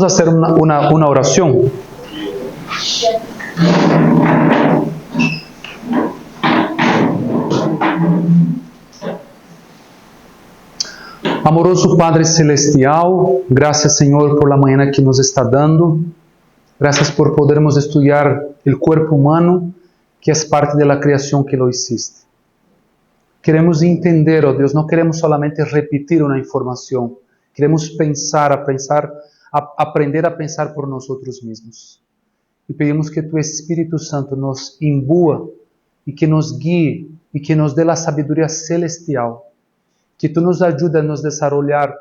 hacer una oración. Amoroso Padre Celestial, gracias Señor por la mañana que nos está dando. Gracias por podermos estudiar el cuerpo humano, que es parte de la creación que lo hiciste. Queremos entender, oh Dios, no queremos solamente repetir una información. Queremos aprender a pensar por nosotros mismos. Y pedimos que tu Espíritu Santo nos imbúa y que nos guíe y que nos dé la sabiduría celestial. Que tú nos ayudes a nos desarrollar,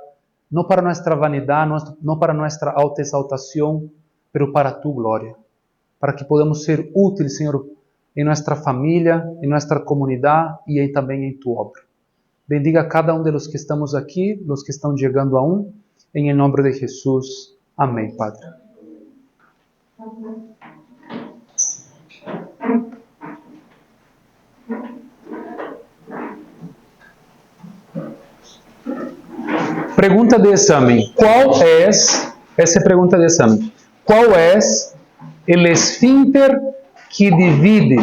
no para nuestra vanidad, no para nuestra autoexaltación, pero para tu gloria. Para que podamos ser útiles, Señor, en nuestra familia, en nuestra comunidad y también en tu obra. Bendiga a cada uno de los que estamos aquí, los que están llegando aún, en el nombre de Jesús. Amén, Padre. Pregunta de examen. Essa é a pergunta de examen. ¿Cuál es el esfínter que divide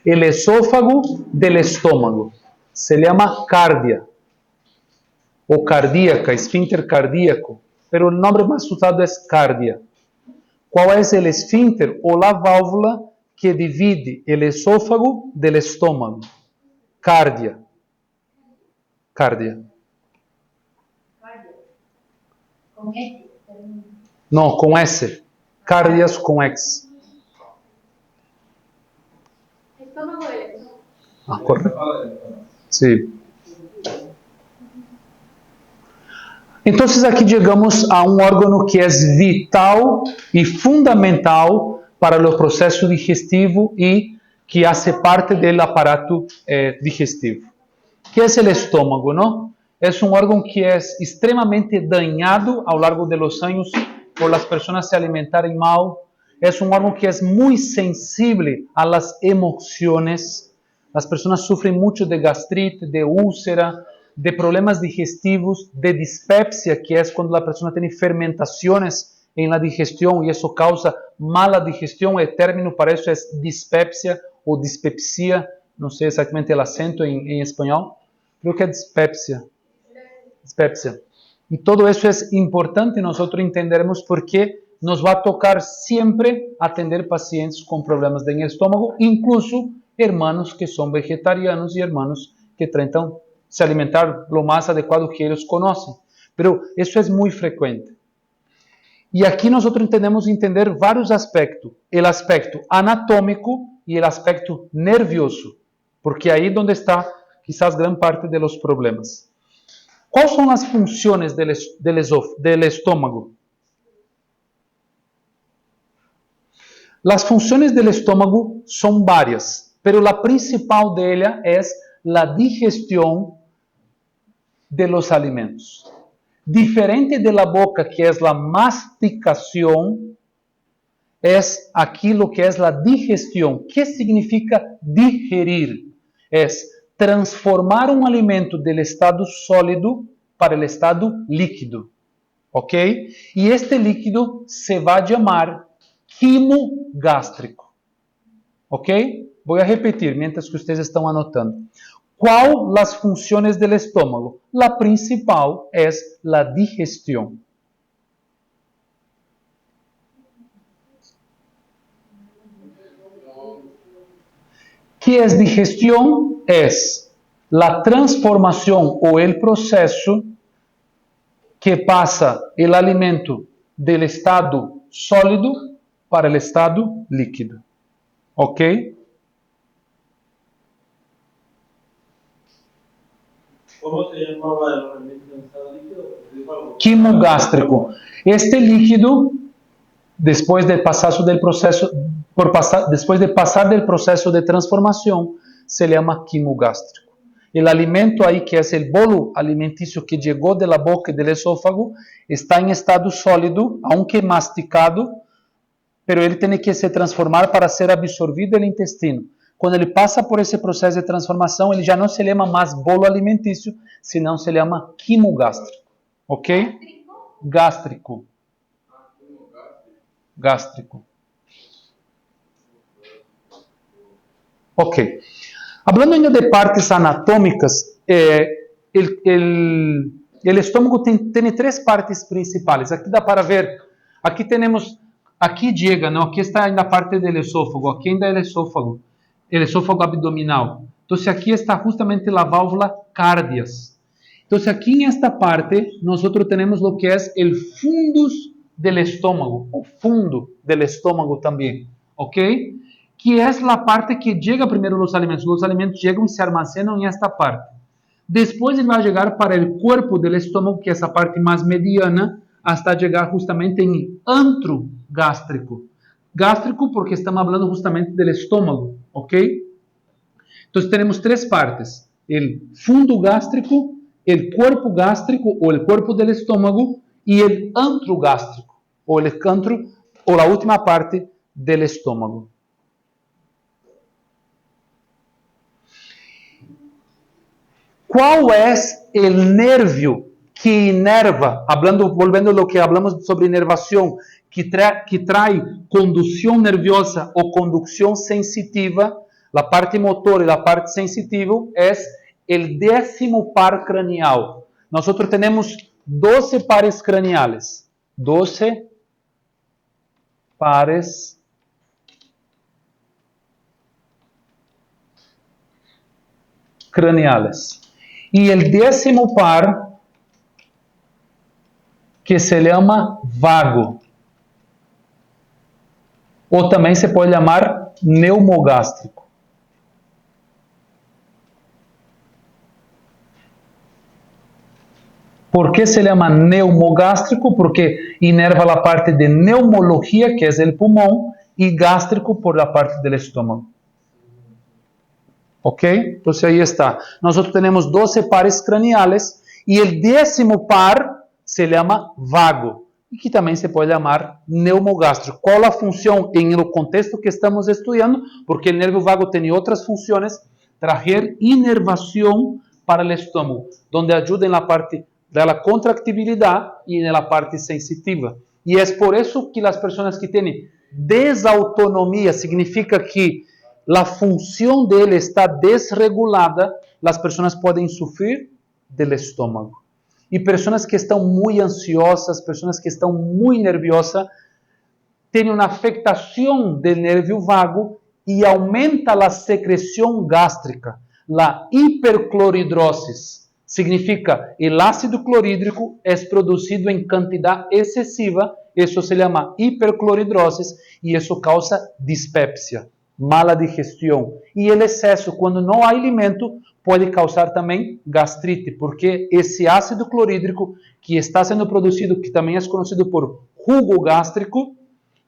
el esófago del estómago? Se llama cardia o cardíaca, esfínter cardíaco, pero el nombre más usado es cardia. ¿Cuál es el esfínter o la válvula que divide el esófago del estómago? Cardia. Cardia. ¿Con X? No, con S. Cardias con X. Estómago del estómago. Ah, correcto. Sí. Entonces aquí llegamos a un órgano que es vital y fundamental para el proceso digestivo y que hace parte del aparato digestivo. ¿Qué es el estómago, no? Es un órgano que es extremadamente dañado a lo largo de los años por las personas se alimentarem mal. Es un órgano que es muy sensible a las emociones. Las personas sufren mucho de gastrite, de úlcera, de problemas digestivos, de dispepsia, que es cuando la persona tiene fermentaciones en la digestión y eso causa mala digestión. El término para eso es dispepsia o dispepsia. No sé exactamente el acento en español. Creo que es dispepsia. Dispepsia. Y todo eso es importante nosotros entenderemos porque nos va a tocar siempre atender pacientes con problemas en el estómago, incluso hermanos que son vegetarianos y hermanos que tratan se alimentar lo más adecuado que ellos conocen. Pero eso es muy frecuente. Y aquí nosotros entendemos entender varios aspectos. El aspecto anatómico y el aspecto nervioso. Porque ahí es donde está quizás gran parte de los problemas. ¿Cuáles son las funciones del estómago? Las funciones del estómago son varias, pero la principal de ellas es la digestión de los alimentos. Diferente de la boca, que es la masticación, es aquí lo que es la digestión. ¿Qué significa digerir? Es transformar un alimento del estado sólido para el estado líquido. ¿Ok? Y este líquido se va a llamar quimo gástrico. ¿Ok? Voy a repetir mientras que ustedes están anotando. ¿Cuáles las funciones del estómago? La principal es la digestión. ¿Qué es digestión? Es la transformación o el proceso que pasa el alimento del estado sólido para el estado líquido. ¿Ok? ¿Cómo se llamaba el alimento en estado líquido? Quimo gástrico. Este líquido, después de pasar del proceso, después de pasar del proceso de transformación, se llama quimo gástrico. El alimento ahí, que es el bolo alimenticio que llegó de la boca y del esófago, está en estado sólido, aunque masticado, pero ele tem que se transformar para ser absorvido no intestino. Quando ele passa por esse processo de transformação, ele já não se chama mais bolo alimentício, senão se chama quimo gástrico. Ok? Gástrico. gástrico. Ok. Hablando ainda de partes anatómicas, el estômago tem três partes principais. Aqui dá para ver, aqui temos, aqui chega, não? Aqui está na parte do esôfago, aqui ainda é o esôfago abdominal. Então, aqui está justamente a válvula cárdias. Então, aqui nesta parte, nós temos o que é o fundus del estômago, o fundo del estômago também, ok? Que é a parte que chega primeiro os alimentos. Os alimentos chegam e se armazenam nesta parte. Depois ele vai chegar para o corpo do estômago, que é essa parte mais mediana, até chegar justamente em antro gástrico. Gástrico porque estamos falando justamente do estômago, ok? Então temos três partes: o fundo gástrico, o corpo gástrico ou o corpo do estômago e o antro gástrico ou o antro ou a última parte do estômago. ¿Cuál es el nervio que inerva, volviendo a lo que hablamos sobre inervación, que trae conducción nerviosa o conducción sensitiva? La parte motor y la parte sensitiva es el 10º par craneal. Nosotros tenemos 12 pares craneales. 12 pares craneales. Y el 10º par, que se llama vago, o también se puede llamar neumogástrico. ¿Por qué se llama neumogástrico? Porque inerva la parte de neumología, que es el pulmón, y gástrico por la parte del estómago. ¿Ok? Entonces ahí está. Nosotros tenemos 12 pares craneales y el 10º par se llama vago y que también se puede llamar neumogástrico. ¿Cuál es la función en el contexto que estamos estudiando? Porque el nervio vago tiene otras funciones: traer inervación para el estómago, donde ayuda en la parte de la contractibilidad y en la parte sensitiva. Y es por eso que las personas que tienen desautonomía, significa que la función de él está desregulada, las personas pueden sufrir del estómago. Y personas que están muy ansiosas, personas que están muy nerviosas, tienen una afectación del nervio vago y aumenta la secreción gástrica. La hipercloridrosis significa el ácido clorhídrico es producido en cantidad excesiva, eso se llama hipercloridrosis y eso causa dispepsia, mala digestión. Y el exceso, cuando no hay alimento, puede causar también gastrite, porque ese ácido clorhídrico que está siendo producido, que también es conocido por jugo gástrico,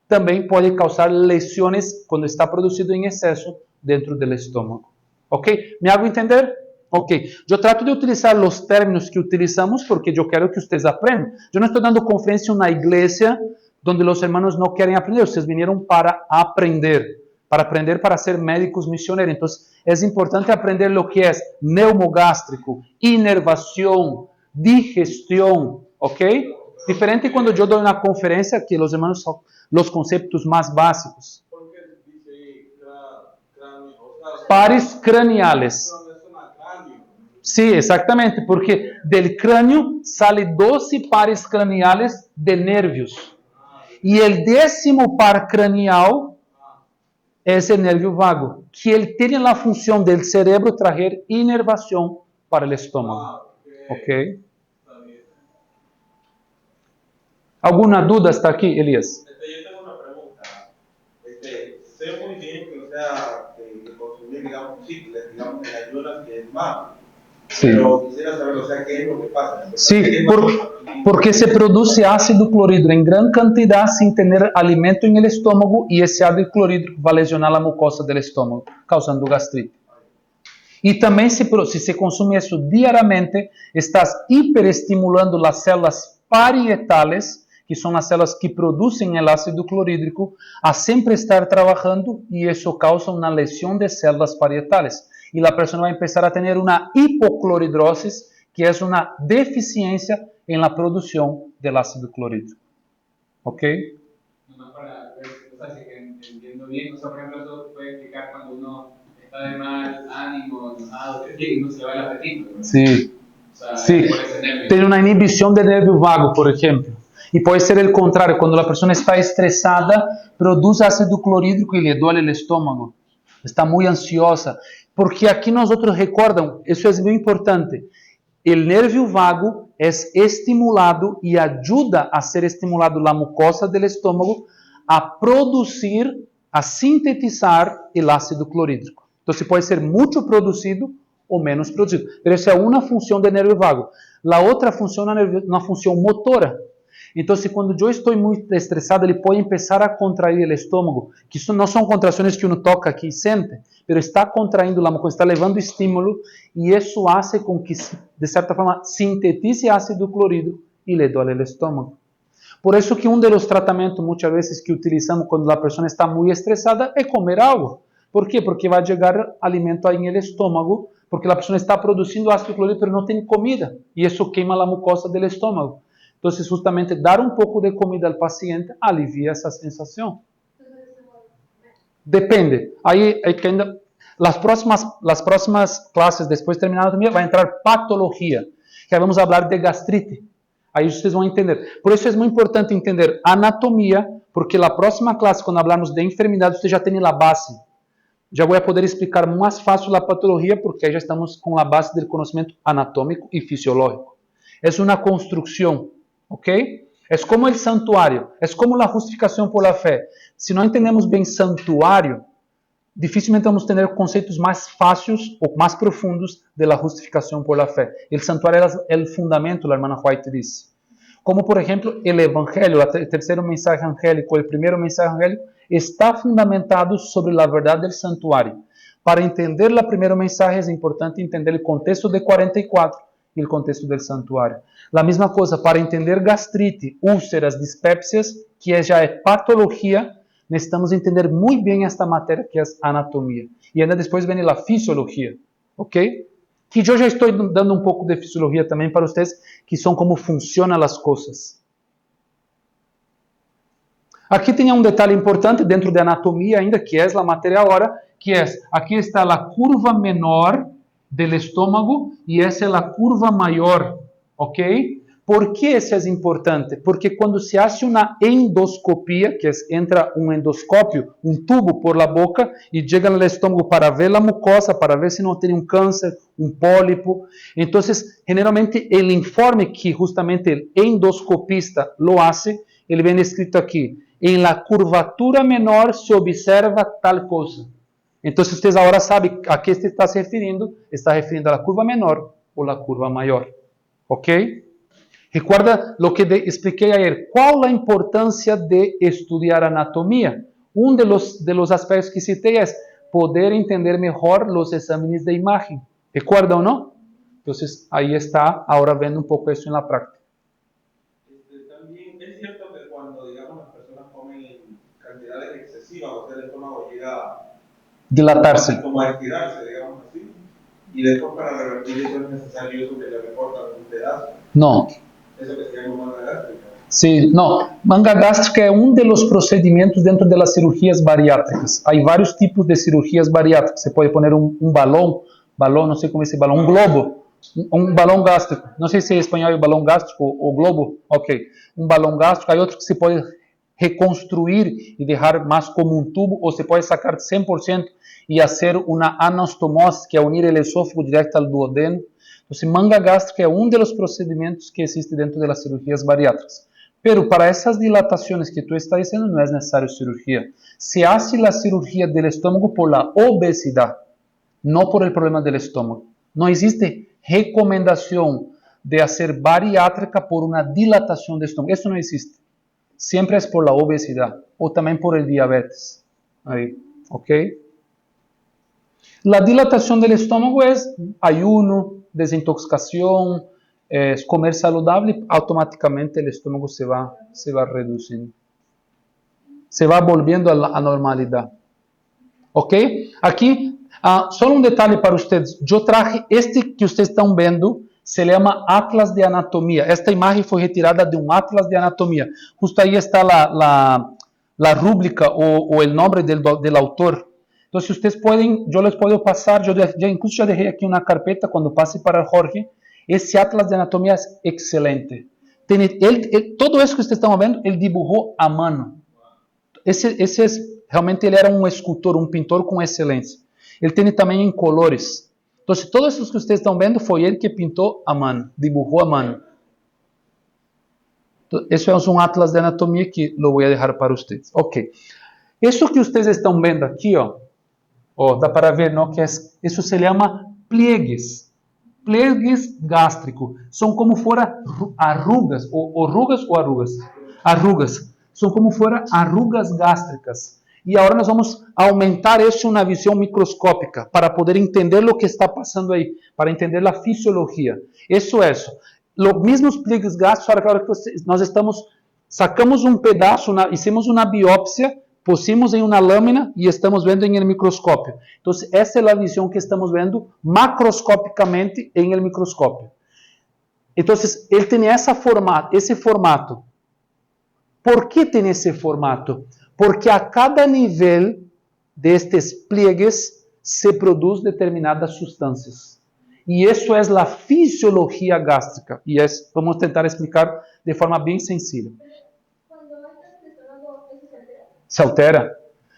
también puede causar lesiones cuando está producido en exceso dentro del estómago. ¿Ok? ¿Me hago entender? Ok. Yo trato de utilizar los términos que utilizamos porque yo quiero que ustedes aprendan. Yo no estoy dando conferencia en una iglesia donde los hermanos no quieren aprender. Ustedes vinieron para aprender para ser médicos misioneros. Entonces, es importante aprender lo que es neumogástrico, inervación, digestión, ¿ok? Diferente cuando yo doy una conferencia que los hermanos son los conceptos más básicos. ¿Por qué dice cráneo? Pares craneales. No es una cráneo. Sí, exactamente, porque del cráneo sale 12 pares craneales de nervios. Y el 10º par craneal es el nervio vago, que él tiene la función del cerebro traer inervación para el estómago. ¿Ok? ¿Alguna duda hasta aquí, Elías? Yo tengo una pregunta. Sé muy bien que, o sea, que consumir, digamos, chicles, digamos, en ayunas, que es malo. Sí. Pero quisiera saber, o sea, qué es lo que pasa. Sí, porque se produce ácido clorhídrico en gran cantidad sin tener alimento en el estómago y ese ácido clorhídrico va a lesionar la mucosa del estómago, causando gastrite. Y también si se consume eso diariamente, estás hiperestimulando las células parietales, que son las células que producen el ácido clorhídrico, a siempre estar trabajando y eso causa una lesión de células parietales. Y la persona va a empezar a tener una hipocloridrosis, que es una deficiencia en la producción del ácido clorhídrico. ¿Ok? O sea, si que entiendo bien, o sea, por ejemplo, eso puede explicar cuando uno está de mal ánimo, enojado, que no se le va el apetito, ¿no? Sí. O sea, Sí, por ese nervio. tiene una inhibición del nervio vago, por ejemplo. Y puede ser el contrario, cuando la persona está estresada, produce ácido clorhídrico y le duele el estómago. Está muy ansiosa. Porque aquí nosotros recuerdan, eso es muy importante, el nervio vago es estimulado y ayuda a ser estimulado la mucosa del estómago a producir, a sintetizar el ácido clorhídrico. Entonces puede ser mucho producido o menos produzido. Pero essa é uma função do nervio vago. A outra função é uma função motora. Então, quando eu estou muito estressado, ele pode começar a contrair o estômago, que isso não são contrações que uno toca aqui e sente, mas está contraindo a mucosa, está levando estímulo, e isso faz com que, de certa forma, sintetize ácido clorhídrico e le dole o estômago. Por isso que um dos tratamentos, muitas vezes, que utilizamos quando a pessoa está muito estressada, é comer água. Por quê? Porque vai chegar alimento aí no estômago, porque a pessoa está produzindo ácido clorhídrico, mas não tem comida, e isso queima a mucosa do estômago. Então, justamente, dar um pouco de comida ao paciente alivia essa sensação. Depende. Aí que ainda... Las próximas clases, depois de terminar a anatomia, vai entrar patologia, que aí vamos falar de gastrite. Aí vocês vão entender. Por isso é muito importante entender anatomia, porque na próxima classe, quando falarmos de enfermidade, você já tem a base. Já vou poder explicar mais fácil a patologia, porque aí já estamos com a base do conhecimento anatômico e fisiológico. É uma construção, ok? É como o santuário, é como a justificação por la fé. Se não entendemos bem santuário, dificilmente vamos ter conceitos mais fáceis ou mais profundos da justificação por la fé. O santuário é o fundamento, a irmã White diz. Como, por exemplo, o evangelho, o terceiro mensagem angélico, o primeiro mensagem angélico, está fundamentado sobre a verdade do santuário. Para entender a primeira mensagem, é importante entender o contexto de 44 e o contexto do santuário. A mesma coisa, para entender gastrite, úlceras, dispepsias, que já é patologia, necessitamos entender muito bem esta matéria, que é a anatomia. E ainda depois vem a fisiologia, ok? Que eu já estou dando um pouco de fisiologia também para vocês, que são como funcionam as coisas. Aqui tem um detalhe importante dentro da anatomia ainda, que é a matéria agora, que é, aqui está a curva menor do estômago e essa é a curva maior, ok? Por que isso é importante? Porque quando se faz uma endoscopia, que é, entra um endoscópio, um tubo por la boca e chega no estômago para ver a mucosa, para ver se não tem um câncer, um pólipo. Então, generalmente, o informe que justamente o endoscopista lo hace, ele vem escrito aqui, em la curvatura menor se observa tal coisa. Então, vocês agora sabem a que se está se referindo à curva menor ou à curva maior. Ok? Recuerda o que expliquei ayer. Qual a importância de estudar anatomia? Um dos aspectos que citei é poder entender melhor os exames de imagem. ¿Recuerdan o no? Entonces, ahí está, ahora vendo un poco eso en la práctica. También es cierto que cuando, digamos, las personas comen cantidades excesivas, o sea, el estómago llega a dilatarse. Como a estirarse, digamos así, y después para revertir eso es necesario eso que le recortan un pedazo. No. Eso que se llama manga gástrica. Sí, no. Manga gástrica é um dos procedimentos dentro das cirurgias bariátricas. Há vários tipos de cirurgias bariátricas. Você pode pôr um balão, não sei como é esse balão, um globo, um balão gástrico. Não sei se em espanhol é balão gástrico ou globo. Ok. Um balão gástrico. Há outros que se pode reconstruir e deixar mais como um tubo, ou você pode sacar 100% e fazer uma anastomose, que é unir o esôfago direto ao duodeno. Então, manga gástrica é um dos procedimentos que existe dentro das cirurgias bariátricas. Pero para essas dilatações que tu está dizendo, não é necessário cirurgia. Se hace a cirurgia do estômago por la obesidade, não por el problema do estômago. Não existe recomendação de fazer bariátrica por uma dilatação do estômago. Isso não existe. Sempre é por la obesidade ou também por el diabetes. Aí, ok? La dilatação do estômago é ayuno, desintoxicação, comer saudável, automaticamente o estômago se vai reduzindo. Se vai volviendo à normalidade. Ok? Aqui, só um detalhe para vocês. Eu traje este que vocês estão vendo, se chama Atlas de Anatomia. Esta imagem foi retirada de um Atlas de Anatomia. Justo aí está la rúbrica o el nombre del autor. Entonces ustedes pueden, yo les puedo pasar, yo ya incluso ya dejé aquí una carpeta cuando pase para Jorge. Ese atlas de anatomía es excelente. Todo eso que ustedes están viendo, él dibujó a mano. Realmente ele era um escultor, um pintor com excelência. Ele tem também em colores. Então, todos esses que vocês estão vendo, foi ele que pintou a mano, dibujou a mano. Então, esse é um atlas de anatomia que lo vou deixar para vocês. Ok. Isso que vocês estão vendo aqui, dá para ver, não? Que isso se chama pliegues. Pliegues gástricos. São como fora arrugas, ou arrugas. Arrugas. São como fora arrugas gástricas. E agora nós vamos aumentar isso em uma visão microscópica para poder entender o que está passando aí, para entender a fisiologia. Isso é isso. Os mesmos pliegues gástricos, agora que nós sacamos um pedaço, hicimos uma biópsia, pusimos em uma lâmina e estamos vendo em el microscópio. Então, essa é a visão que estamos vendo macroscopicamente em el microscópio. Então, ele tem esse formato. Por que tem esse formato? Porque a cada nível destes pliegues se produz determinadas substâncias. E isso é a fisiologia gástrica. E vamos tentar explicar de forma bem sencilla. Se altera.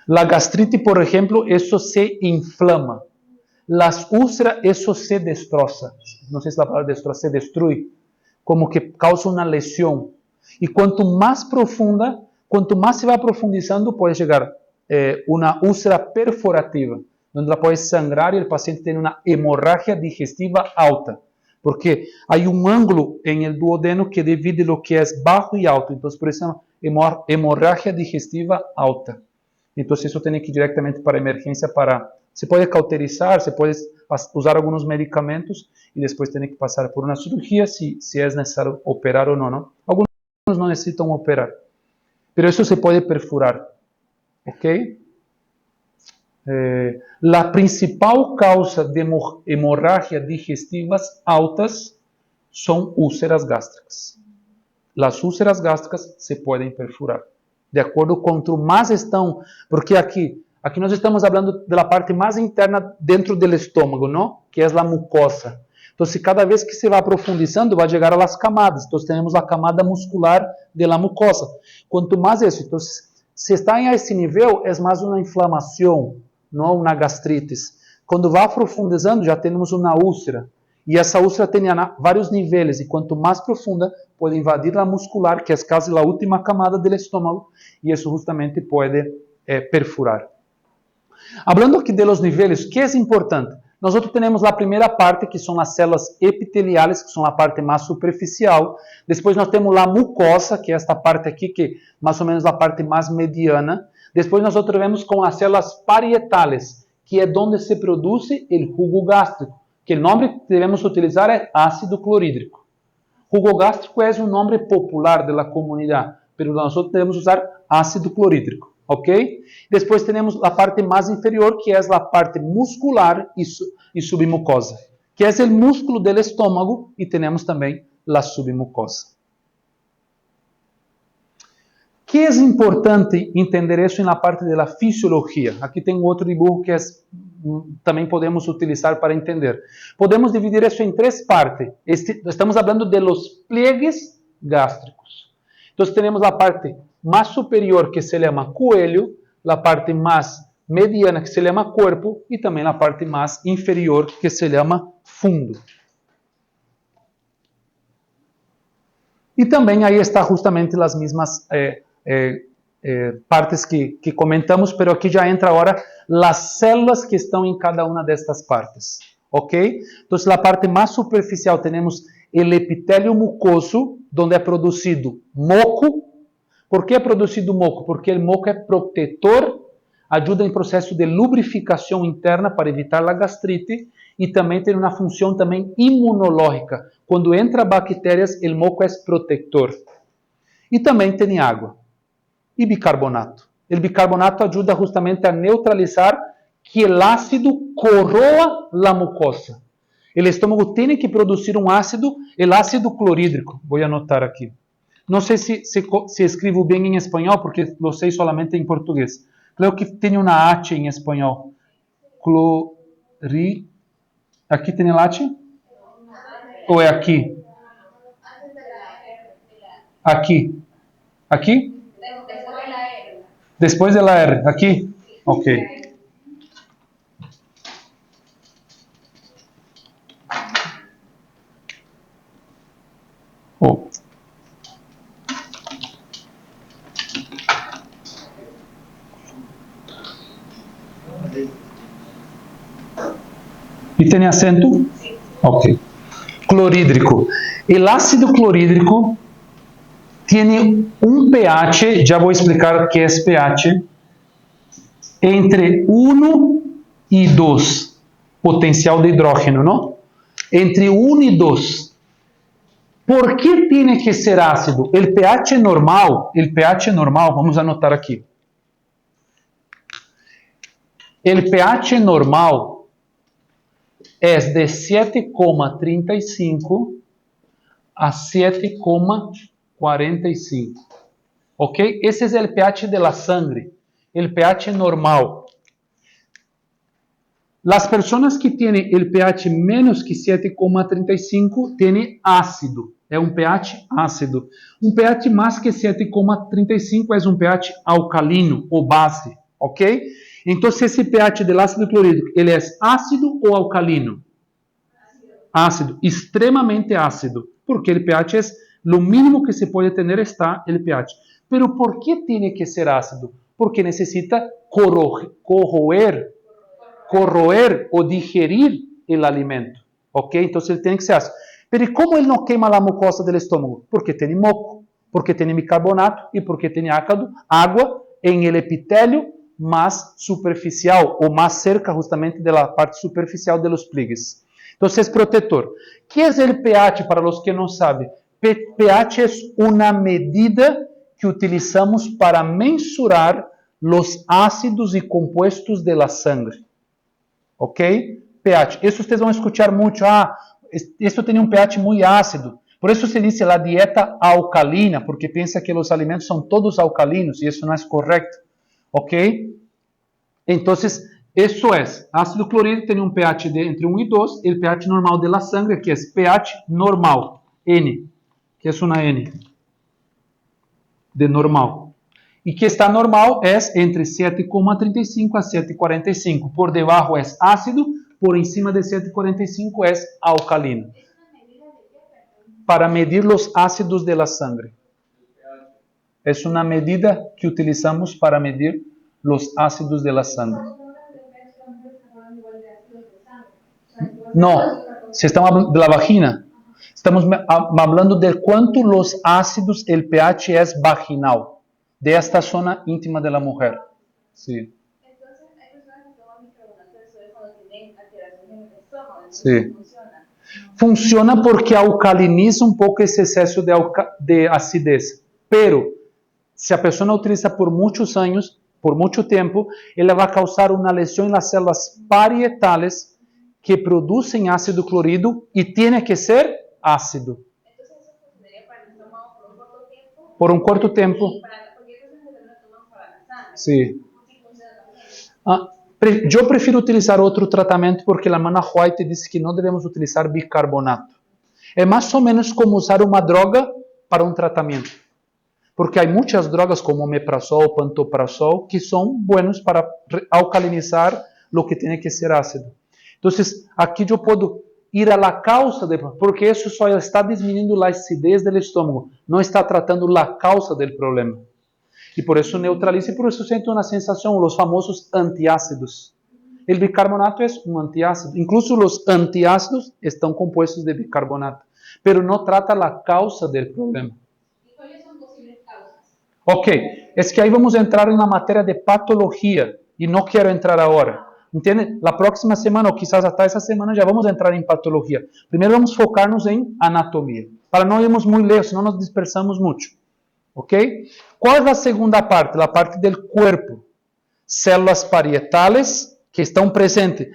La gastrite, por ejemplo, eso se inflama. Las úlceras, eso se destroza. No sé si la palabra destroza, se destruye. Como que causa una lesión. Y cuanto más profunda, cuanto más se va profundizando, puede llegar una úlcera perforativa, donde la puede sangrar y el paciente tiene una hemorragia digestiva alta. Porque hay un ángulo en el duodeno que divide lo que es bajo y alto. Entonces, por eso se llama hemorragia digestiva alta. Entonces, eso tiene que ir directamente para emergencia. Se puede cauterizar, se puede usar algunos medicamentos y después tiene que pasar por una cirugía si es necesario operar o no, ¿no? Algunos no necesitan operar, pero eso se puede perforar. ¿Ok? La principal causa de hemorragia digestivas altas son úlceras gástricas. Las úlceras gástricas se pueden perforar. De acordo quanto mais estão, porque aqui nós estamos falando da parte mais interna dentro do estômago, não? Que é a mucosa. Então, cada vez que se vai profundizando, vai chegar às camadas. Então, temos a camada muscular da mucosa. Quanto mais isso, então, se está em esse nível, é mais uma inflamação, não uma gastrite. Quando vai profundizando, já temos uma úlcera. E essa úlcera tem vários níveis, e quanto mais profunda, pode invadir a muscular, que é quase a última camada do estômago, e isso justamente pode perfurar. Hablando aqui de los níveis, o que é importante? Nós temos a primeira parte, que são as células epiteliais, que são a parte mais superficial. Depois nós temos a mucosa, que é esta parte aqui, que mais ou menos a parte mais mediana. Depois nós vemos com as células parietales, que é onde se produz o jugo gástrico, que o nome que devemos utilizar é ácido clorídrico. Jugo gástrico é um nome popular da comunidade, mas nós devemos usar ácido clorídrico, ok? Depois temos a parte mais inferior, que é a parte muscular e submucosa, que é o músculo do estômago, e temos também a submucosa. Que é importante entender isso na parte da fisiologia. Aqui tem outro dibujo que também podemos utilizar para entender. Podemos dividir isso em três partes. Estamos falando de los pliegues gástricos. Então, temos a parte mais superior, que se chama coelho, a parte mais mediana, que se chama corpo, e também a parte mais inferior, que se chama fundo. E também aí está justamente as mesmas partes que comentamos, pero aqui já entra agora as células que estão em cada uma destas partes, ok? Então, na parte mais superficial temos o epitélio mucoso, onde é produzido moco. Por que é produzido moco? Porque o moco é protetor, ajuda em processo de lubrificação interna para evitar a gastrite e também tem uma função também imunológica. Quando entra bactérias, o moco é protetor. E também tem água e bicarbonato. O bicarbonato ajuda justamente a neutralizar que o ácido corroa a mucosa. O estômago tem que produzir um ácido, o ácido clorídrico. Vou anotar aqui. não sei se escrevo bem em espanhol, porque lo sei solamente em português. Creo que tem uma H em espanhol. Aqui tem a H? Ou é aqui? Aqui. Aqui? Después de la R. Aqui? Ok. Oh. ¿Y tiene acento? Ok. Clorhídrico. El ácido clorhídrico tiene un pH, ya voy a explicar qué es pH, entre 1 y 2, potencial de hidrógeno, ¿no? Entre 1 y 2. ¿Por qué tiene que ser ácido? El pH normal, vamos a anotar aquí. El pH normal es de 7,35 a 7,45. ¿Ok? Ese es el pH de la sangre, el pH normal. Las personas que tienen el pH menos que 7,35 tienen ácido. É um pH ácido. Um pH mais que 7,35 é um pH alcalino ou base, ok? Então, esse pH do ácido clorídrico, ele é ácido ou alcalino? Ácido, extremamente ácido, porque o pH é o mínimo que se pode ter está o pH. Pero ¿por que tem que ser ácido? Porque necessita corroer ou digerir o alimento, ok? Então, ele tem que ser ácido. Pero ¿y cómo él no quema la mucosa del estómago? Porque tiene moco, porque tiene bicarbonato y porque tiene agua en el epitelio más superficial o más cerca justamente de la parte superficial de los pliegues. Entonces, protector. ¿Qué es el pH para los que no saben? pH es una medida que utilizamos para mensurar los ácidos y compuestos de la sangre. ¿Ok? pH. Eso ustedes van a escuchar mucho. Esto tem um pH muito ácido. Por isso se diz a dieta alcalina, porque pensa que os alimentos são todos alcalinos, e isso não é correto. Ok? Então, isso é. Ácido clorídrico tem um pH de entre 1 e 2, o pH normal da sangre, que é pH normal, N, que é uma N, de normal. E que está normal é entre 7,35 a 7,45. Por debaixo é ácido, por encima de 7,45 é alcalino. Para medir os ácidos de la sangre. É uma medida que utilizamos para medir os ácidos de la sangre. Não, se estamos falando de la vagina. Estamos falando de quanto os ácidos, o pH é vaginal, de esta zona íntima de la mujer. Sí. Sí. Funciona porque alcaliniza um pouco esse excesso de acidez. Pero, se a pessoa utiliza por muitos anos, por muito tempo, ela vai causar uma lesão nas células parietales que produzem ácido clorídrico e tem que ser ácido. Por um curto tempo. Sim. Eu prefiro utilizar outro tratamento porque a Amanda White disse que não devemos utilizar bicarbonato. É mais ou menos como usar uma droga para um tratamento. Porque há muitas drogas como omeprazol, pantoprazol, que são buenos para alcalinizar o que tem que ser ácido. Então, aqui eu posso ir à causa, porque isso só está diminuindo a acidez do estômago, não está tratando a causa do problema. E por isso neutraliza, e por isso sinto uma sensação, os famosos antiácidos. O bicarbonato é um antiácido. Incluso os antiácidos estão compostos de bicarbonato, pero não trata a causa do problema. ¿Y cuáles son posibles causas? Ok, é que aí vamos entrar na matéria de patologia, e não quero entrar agora. Entende? Na próxima semana, ou quizás até essa semana, já vamos entrar em patologia. Primeiro vamos focar-nos em anatomia, para não irmos muito lejos, senão nos dispersamos muito. Ok? Qual é a segunda parte? A parte do corpo. Células parietales que estão presentes.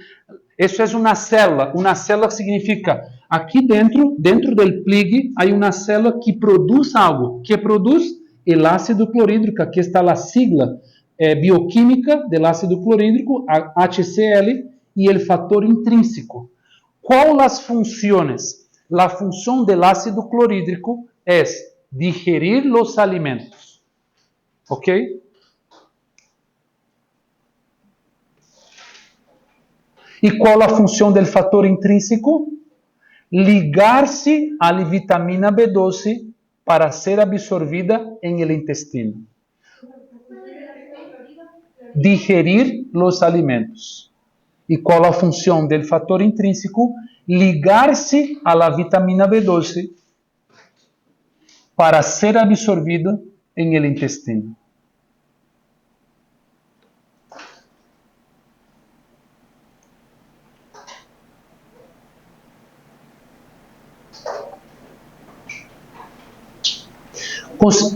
Isso é uma célula. Uma célula significa Aqui dentro del pliegue, hay una célula que produce algo. ¿Qué produce? El ácido clorhídrico. Aquí está la sigla bioquímica del ácido clorhídrico, HCl, y el factor intrínseco. ¿Cuáles las funciones? La función del ácido clorhídrico es digerir los alimentos. ¿Ok? ¿Y cuál es la función del factor intrínseco? Ligar-se à vitamina B12 para ser absorvida en el intestino. Digerir los alimentos. ¿Y cuál es la función del factor intrínseco? Ligar-se a la vitamina B12 para ser absorvida en el intestino.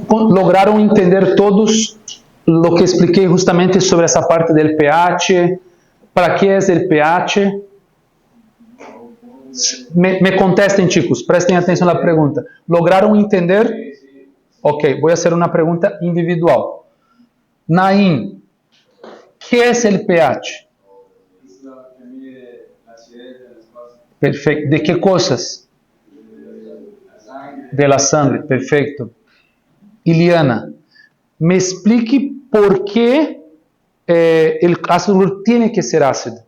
¿Lograron entender todos lo que expliqué justamente sobre esa parte del pH? ¿Para qué es el pH? Me contesten, chicos, presten atención a la pregunta. ¿Lograron entender? Ok, voy a hacer una pregunta individual. Naim, ¿qué es el pH? Es lo que mide la acidez de las cosas. Perfecto. ¿De qué cosas? La sangre. De la sangre, perfecto. Iliana, me explique por qué el ácido tiene que ser ácido.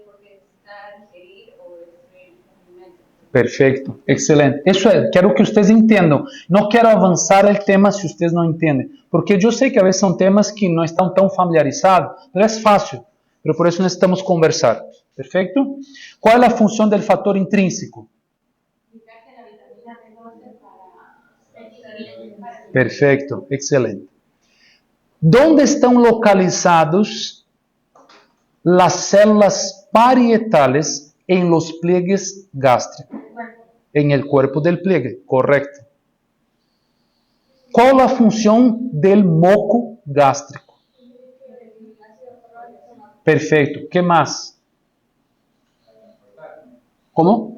Porque está digerir o destruir alimentos. Perfecto, excelente. Eso es, quiero que ustedes entiendan. No quiero avanzar el tema si ustedes no entienden. Porque yo sé que a veces son temas que no están tan familiarizados, pero es fácil. Pero por eso necesitamos conversar. Perfecto. ¿Cuál es la función del factor intrínseco? Ligarse a la vitamina B12 para Perfecto, excelente. ¿Dónde están localizados las células parietales en los pliegues gástricos? En el cuerpo del pliegue, correcto. ¿Cuál es la función del moco gástrico? Perfecto. ¿Qué más? ¿Cómo?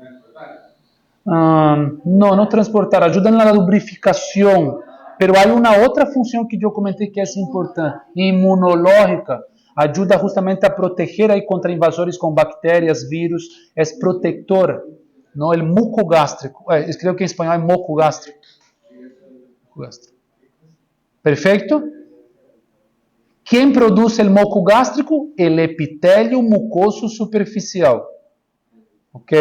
No transportar. Ayuda en la lubrificación. Pero hay una otra función que yo comenté que es importante. Inmunológica. Ayuda justamente a proteger ahí contra invasores con bacterias, virus. Es protectora. ¿No? El muco gástrico. Creo que en español hay moco gástrico. Perfecto. ¿Quién produce el moco gástrico? El epitelio mucoso superficial. ¿Ok?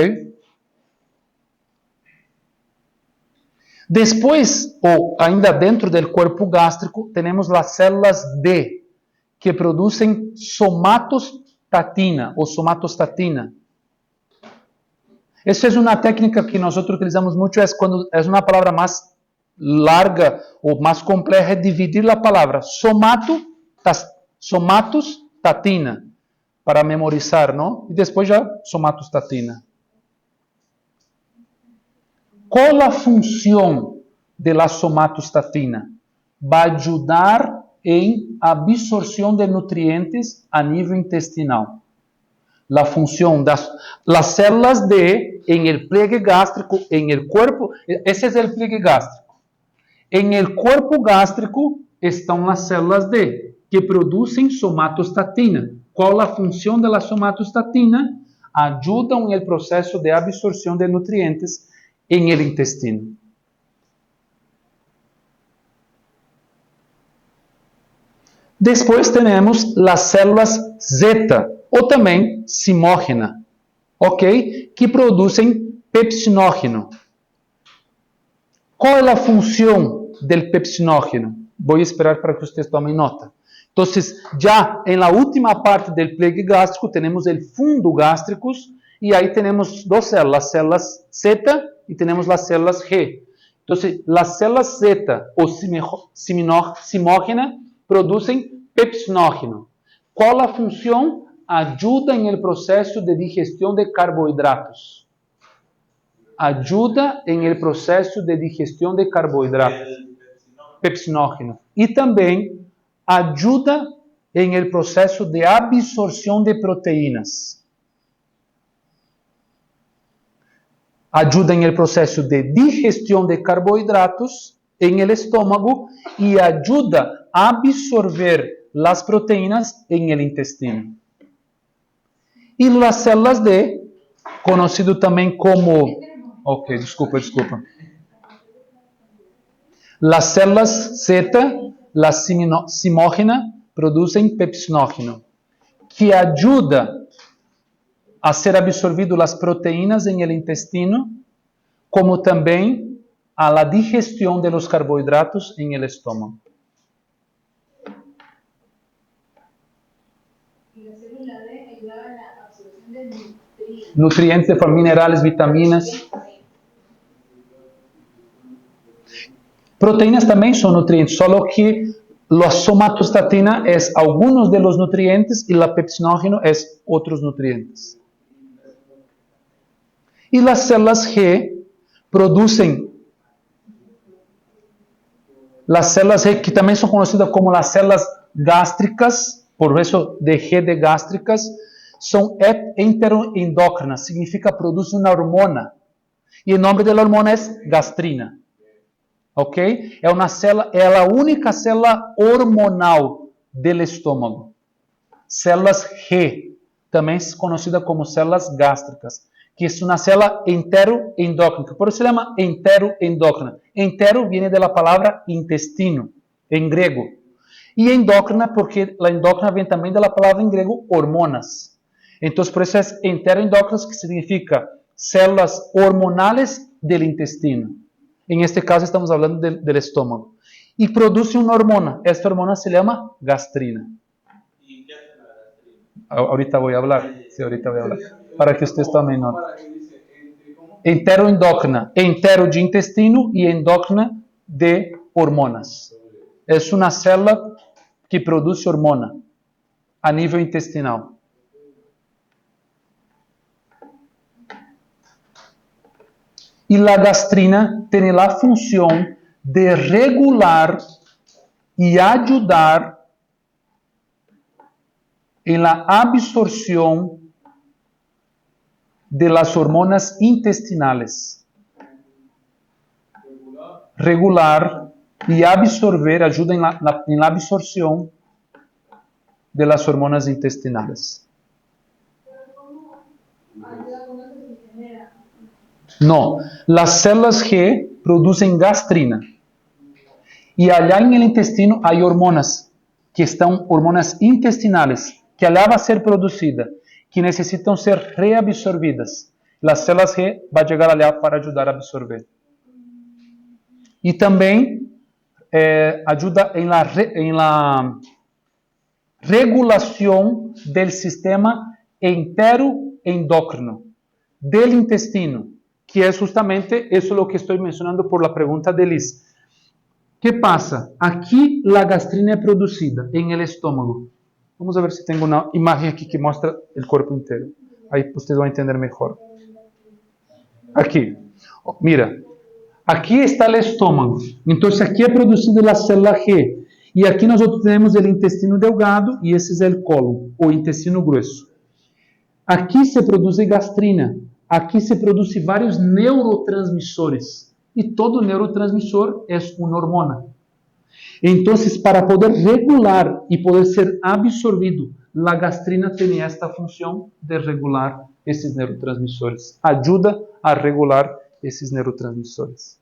Después, o ainda dentro del cuerpo gástrico, tenemos las células D, que producen somatostatina o somatostatina. Esa es una técnica que nosotros utilizamos mucho, es cuando es una palabra más larga o más compleja, es dividir la palabra somatostatina, para memorizar, ¿no? Y después ya somatostatina. ¿Cuál es la función de la somatostatina? Va a ayudar en absorción de nutrientes a nivel intestinal. La función de las células D en el pliegue gástrico, en el cuerpo, ese es el pliegue gástrico. En el cuerpo gástrico están las células D que producen somatostatina. ¿Cuál es la función de la somatostatina? Ayuda en el proceso de absorción de nutrientes en el intestino. Después tenemos las células Z, o también simógena, ¿ok? Que producen pepsinógeno. ¿Cuál es la función del pepsinógeno? Voy a esperar para que ustedes tomen nota. Entonces, ya en la última parte del pliegue gástrico tenemos el fundo gástrico y ahí tenemos dos células, las células Z y tenemos las células G. Entonces, las células Z o simógena producen pepsinógeno. ¿Cuál es la función? Ayuda en el proceso de digestión de carbohidratos. Ayuda en el proceso de digestión de carbohidratos. Pepsinógeno. Y también ayuda en el proceso de absorción de proteínas. ayuda en el proceso de digestión de carbohidratos en el estómago y ayuda a absorber las proteínas en el intestino. Y las células D, conocido también como... Ok, desculpa. Las células Z, la simógena, producen pepsinógeno, que ayuda a ser absorvido las proteínas en el intestino, como también a la digestión de los carbohidratos en el estómago. Y la célula D ayuda a la absorción de nutrientes. Nutrientes, minerales, vitaminas. Proteínas también son nutrientes, solo que la somatostatina es algunos de los nutrientes y la pepsinógeno es otros nutrientes. Y las células G producen, las células G que también son conocidas como las células gástricas, por eso de G de gástricas, son enteroendócrinas, significa produce una hormona. Y el nombre de la hormona es gastrina. ¿Ok? É uma célula, é a única célula hormonal do estômago. Células G, também conhecida como células gástricas, que é uma célula enteroendócrina. Por isso se chama enteroendócrina. Entero viene da palavra intestino, em grego. E endócrina porque a endócrina vem também da palavra em grego hormonas. Então, por isso é enteroendócrinas, que significa células hormonales del intestino. En este caso estamos hablando del estómago. Y produce una hormona. Esta hormona se llama gastrina. ¿Y qué hace la gastrina? Ahorita voy a hablar. Sí, ahorita voy a hablar. Para que ustedes tomen nota. Enteroendócrina. Entero de intestino y endócrina de hormonas. Es una célula que produce hormona a nivel intestinal. Y la gastrina tiene la función de regular y ayudar en la absorción de las hormonas intestinales. Regular y absorber, ayuda en la absorción de las hormonas intestinales. No, las células G producen gastrina. Y allá en el intestino hay hormonas, que están hormonas intestinales, que allá va a ser producida, que necesitan ser reabsorbidas. Las células G van a llegar allá para ayudar a absorber. Y también ayuda en la regulación del sistema enteroendócrino, del intestino, que es justamente eso lo que estoy mencionando por la pregunta de Liz. ¿Qué pasa? Aquí la gastrina es producida en el estómago. Vamos a ver si tengo una imagen aquí que muestra el cuerpo entero. Ahí ustedes van a entender mejor. Aquí, mira, aquí está el estómago. Entonces aquí es producida la célula G. Y aquí nosotros tenemos el intestino delgado y ese es el colon, o intestino grueso. Aquí se produce gastrina. Aquí se producen varios neurotransmisores. Y todo neurotransmisor es una hormona. Entonces, para poder regular y poder ser absorbido, la gastrina tiene esta función de regular esos neurotransmisores. Ayuda a regular esos neurotransmisores.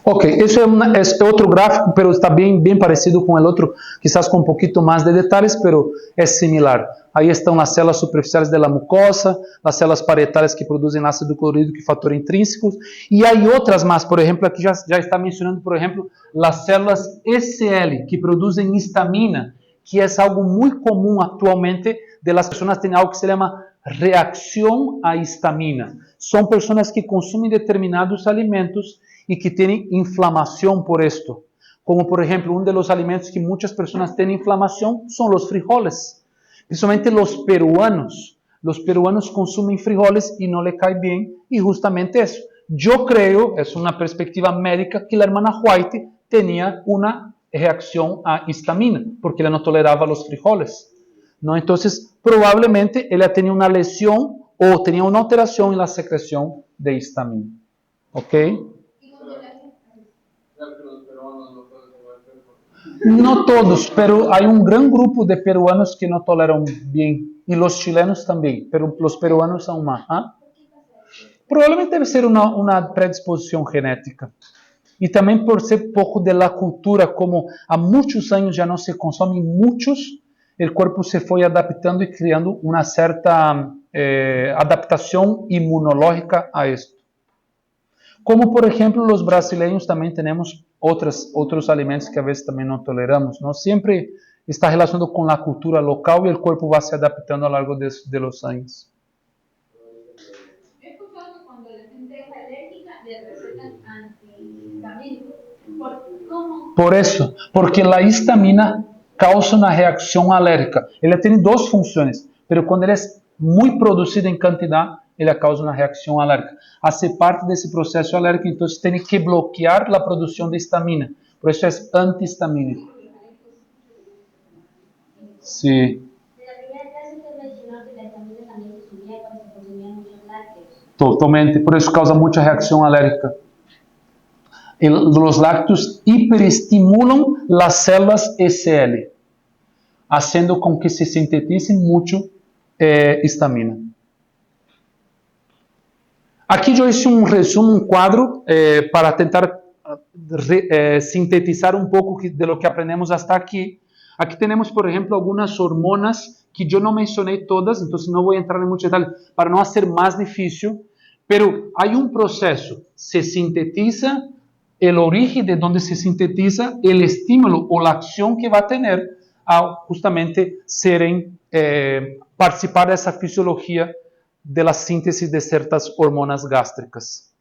Ok, eso es otro gráfico, pero está bien parecido con el otro, quizás con un poquito más de detalles, pero es similar. Ahí están las células superficiales de la mucosa, las células parietales que producen ácido clorhídrico y factores intrínsecos, y hay otras más, por ejemplo, aquí ya está mencionando, por ejemplo, las células SL, que producen histamina, que es algo muy común actualmente de las personas que tienen algo que se llama reacción a histamina. Son personas que consumen determinados alimentos y que tienen inflamación por esto. Como por ejemplo, uno de los alimentos que muchas personas tienen inflamación son los frijoles. Principalmente los peruanos. Los peruanos consumen frijoles y no le cae bien, y justamente eso. Yo creo, es una perspectiva médica, que la hermana White tenía una reacción a histamina, porque él no toleraba los frijoles, ¿no? Entonces, probablemente él tenía una lesión o tenía una alteración en la secreción de histamina. ¿Ok? No todos, pero hay un gran grupo de peruanos que no toleran bien, y los chilenos también, pero los peruanos aún más. ¿Ah? Probablemente debe ser una predisposición genética. Y también por ser poco de la cultura, como a muchos años ya no se consumen muchos, el cuerpo se fue adaptando y creando una cierta adaptación inmunológica a esto. Como por ejemplo los brasileños también tenemos otros alimentos que a veces también no toleramos, ¿no? Siempre está relacionado con la cultura local y el cuerpo va se adaptando a lo largo de los años. Yo he escuchado que cuando la gente es alérgica le recetan antihistamínicos. ¿Cómo? Por eso, porque la histamina causa una reacción alérgica. Ela tiene dos funciones, pero cuando ela es muy producida en cantidad, ela causa una reacción alérgica. Hace parte de ese proceso alérgico, entonces tiene que bloquear la producción de histamina. Por eso es antihistamínico. Sí. En la primera clase te mencionó que la histamina también se subía cuando se consumían muchos lácteos. Totalmente, por eso causa mucha reacción alérgica. Los lácteos hiperestimulan las células SL, haciendo con que se sintetice mucho histamina. Aquí yo hice un resumen, un cuadro, para tentar sintetizar un poco de lo que aprendemos hasta aquí. Aquí tenemos, por ejemplo, algunas hormonas que yo no mencioné todas, entonces no voy a entrar en mucho detalle para no hacer más difícil, pero hay un proceso, se sintetiza el origen de donde se sintetiza, el estímulo o la acción que va a tener a justamente participar de esa fisiología de la síntesis de ciertas hormonas gástricas.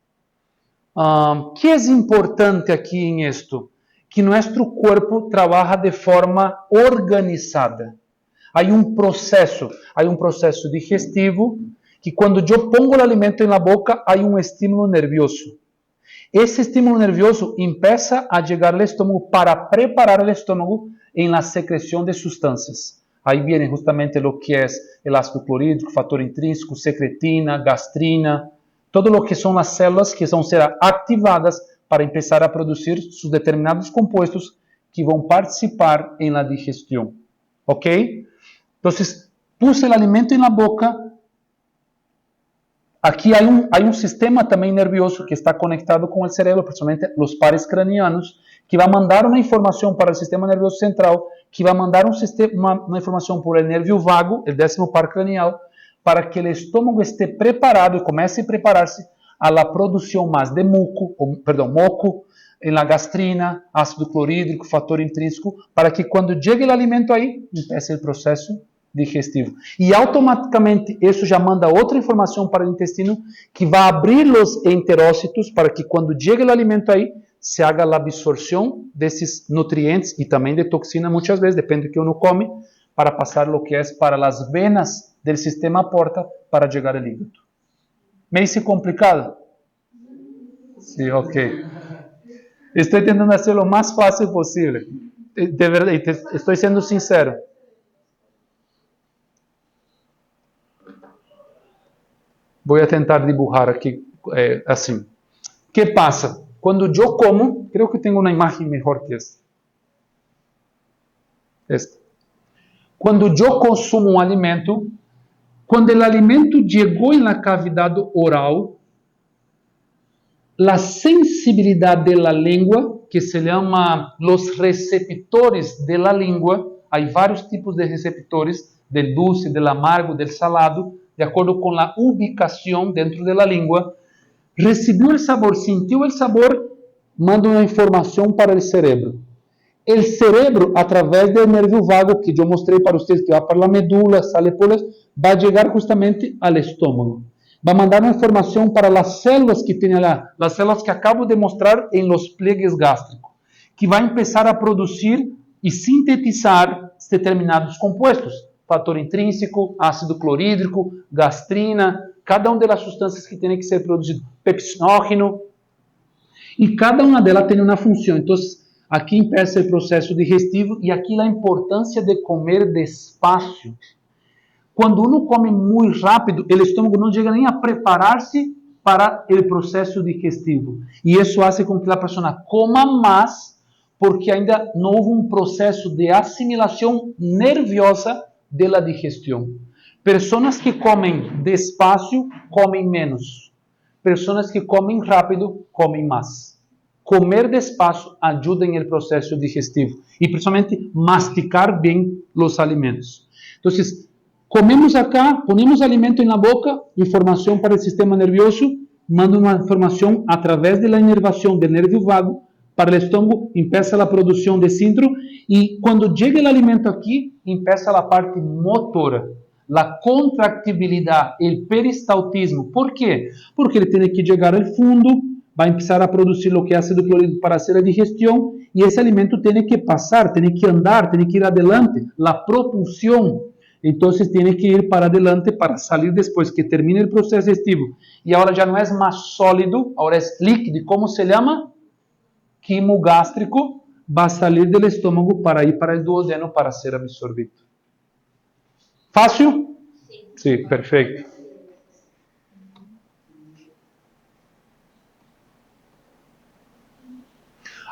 ¿Qué es importante aquí en esto? Que nuestro cuerpo trabaja de forma organizada. Hay un proceso digestivo que cuando yo pongo el alimento en la boca hay un estímulo nervioso. Ese estímulo nervioso empieza a llegar al estómago para preparar el estómago en la secreción de sustancias. Ahí viene justamente lo que es el ácido clorhídrico, factor intrínseco, secretina, gastrina, todo lo que son las células que van a ser activadas para empezar a producir sus determinados compuestos que van a participar en la digestión. ¿Ok? Entonces, puse el alimento en la boca. Aquí hay un sistema también nervioso que está conectado con el cerebro, principalmente los pares craneanos, que va a mandar una información para el sistema nervioso central, que va a mandar una información por el nervio vago, el 10º par craneal, para que el estómago esté preparado y comience a prepararse a la producción más de moco, en la gastrina, ácido clorhídrico, factor intrínseco, para que cuando llegue el alimento ahí, empiece el proceso digestivo. Y automáticamente eso ya manda otra información para el intestino que va a abrir los enterócitos para que cuando llegue el alimento ahí, se haga la absorción de esos nutrientes y también de toxina muchas veces, depende de que uno come, para pasar lo que es para las venas del sistema porta para llegar al hígado. ¿Me hice complicado? Sí, ok. Estoy intentando hacer lo más fácil posible. De verdad, estoy siendo sincero. Voy a tentar dibujar aquí así. ¿Qué pasa? Cuando yo como, creo que tengo una imagen mejor que esta. Cuando yo consumo un alimento, cuando el alimento llegó en la cavidad oral, la sensibilidad de la lengua, que se llama los receptores de la lengua, hay varios tipos de receptores, del dulce, del amargo, del salado, de acuerdo con la ubicación dentro de la lengua, recibió el sabor, sintió el sabor, manda una información para el cerebro. El cerebro, a través del nervio vago que yo mostré para ustedes, que va para la médula, sale por va a llegar justamente al estómago. Va a mandar una información para las células que tiene lá, las células que acabo de mostrar en los pliegues gástricos, que va a empezar a producir y sintetizar determinados compuestos. Fator intrínseco, ácido clorhídrico, gastrina, cada uma das substâncias que tem que ser produzido, pepsinógeno, e cada uma delas tem uma função. Então, Aqui empieza o processo digestivo e aqui a importância de comer despacio. Quando uno come muito rápido, o estômago não chega nem a preparar-se para o processo digestivo. E isso faz com que a pessoa coma mais, porque ainda não houve um processo de assimilação nerviosa da digestão. Pessoas que comem despacio, comem menos. Pessoas que comem rápido, comem mais. Comer despacio ajuda no processo digestivo e principalmente masticar bem os alimentos. Então, comemos acá, ponemos alimento na boca, informação para o sistema nervioso, manda uma informação através da inervação do nervio vago para o estômago, empieza a produção de cintro e quando chega o alimento aqui, empieza a parte motora, a contractibilidade, o peristaltismo. ¿Por quê? Porque ele tem que chegar ao fundo, vai começar a produzir o que é ácido clorídrico para fazer a digestão e esse alimento tem que passar, tem que andar, tem que ir adelante, a propulsão. Então, tem que ir para adelante para sair depois que termine o processo digestivo. E agora já não é mais sólido, agora é líquido. Como se chama? Quimo gástrico. Vai sair do estômago para ir para o duodeno para ser absorvido. Fácil? Sim, perfeito.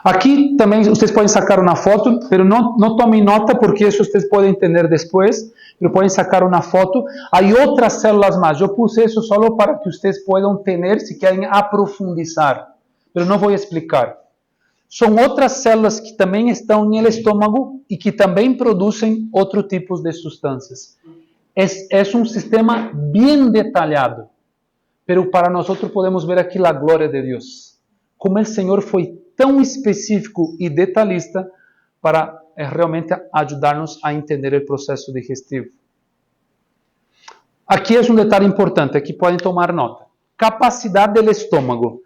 Aqui também vocês podem sacar uma foto, mas não tomem nota porque isso vocês podem entender depois, mas podem sacar uma foto. Há outras células mais. Eu puse isso só para que vocês possam ter, se querem aprofundizar, mas não vou explicar. São outras células que também estão no estômago e que também produzem outros tipos de substâncias. É um sistema bem detalhado, mas para nós podemos ver aqui a glória de Deus. Como o Senhor foi tão específico e detalhista para realmente ajudar-nos a entender o processo digestivo. Aqui é um detalhe importante, aqui podem tomar nota. Capacidade do estômago.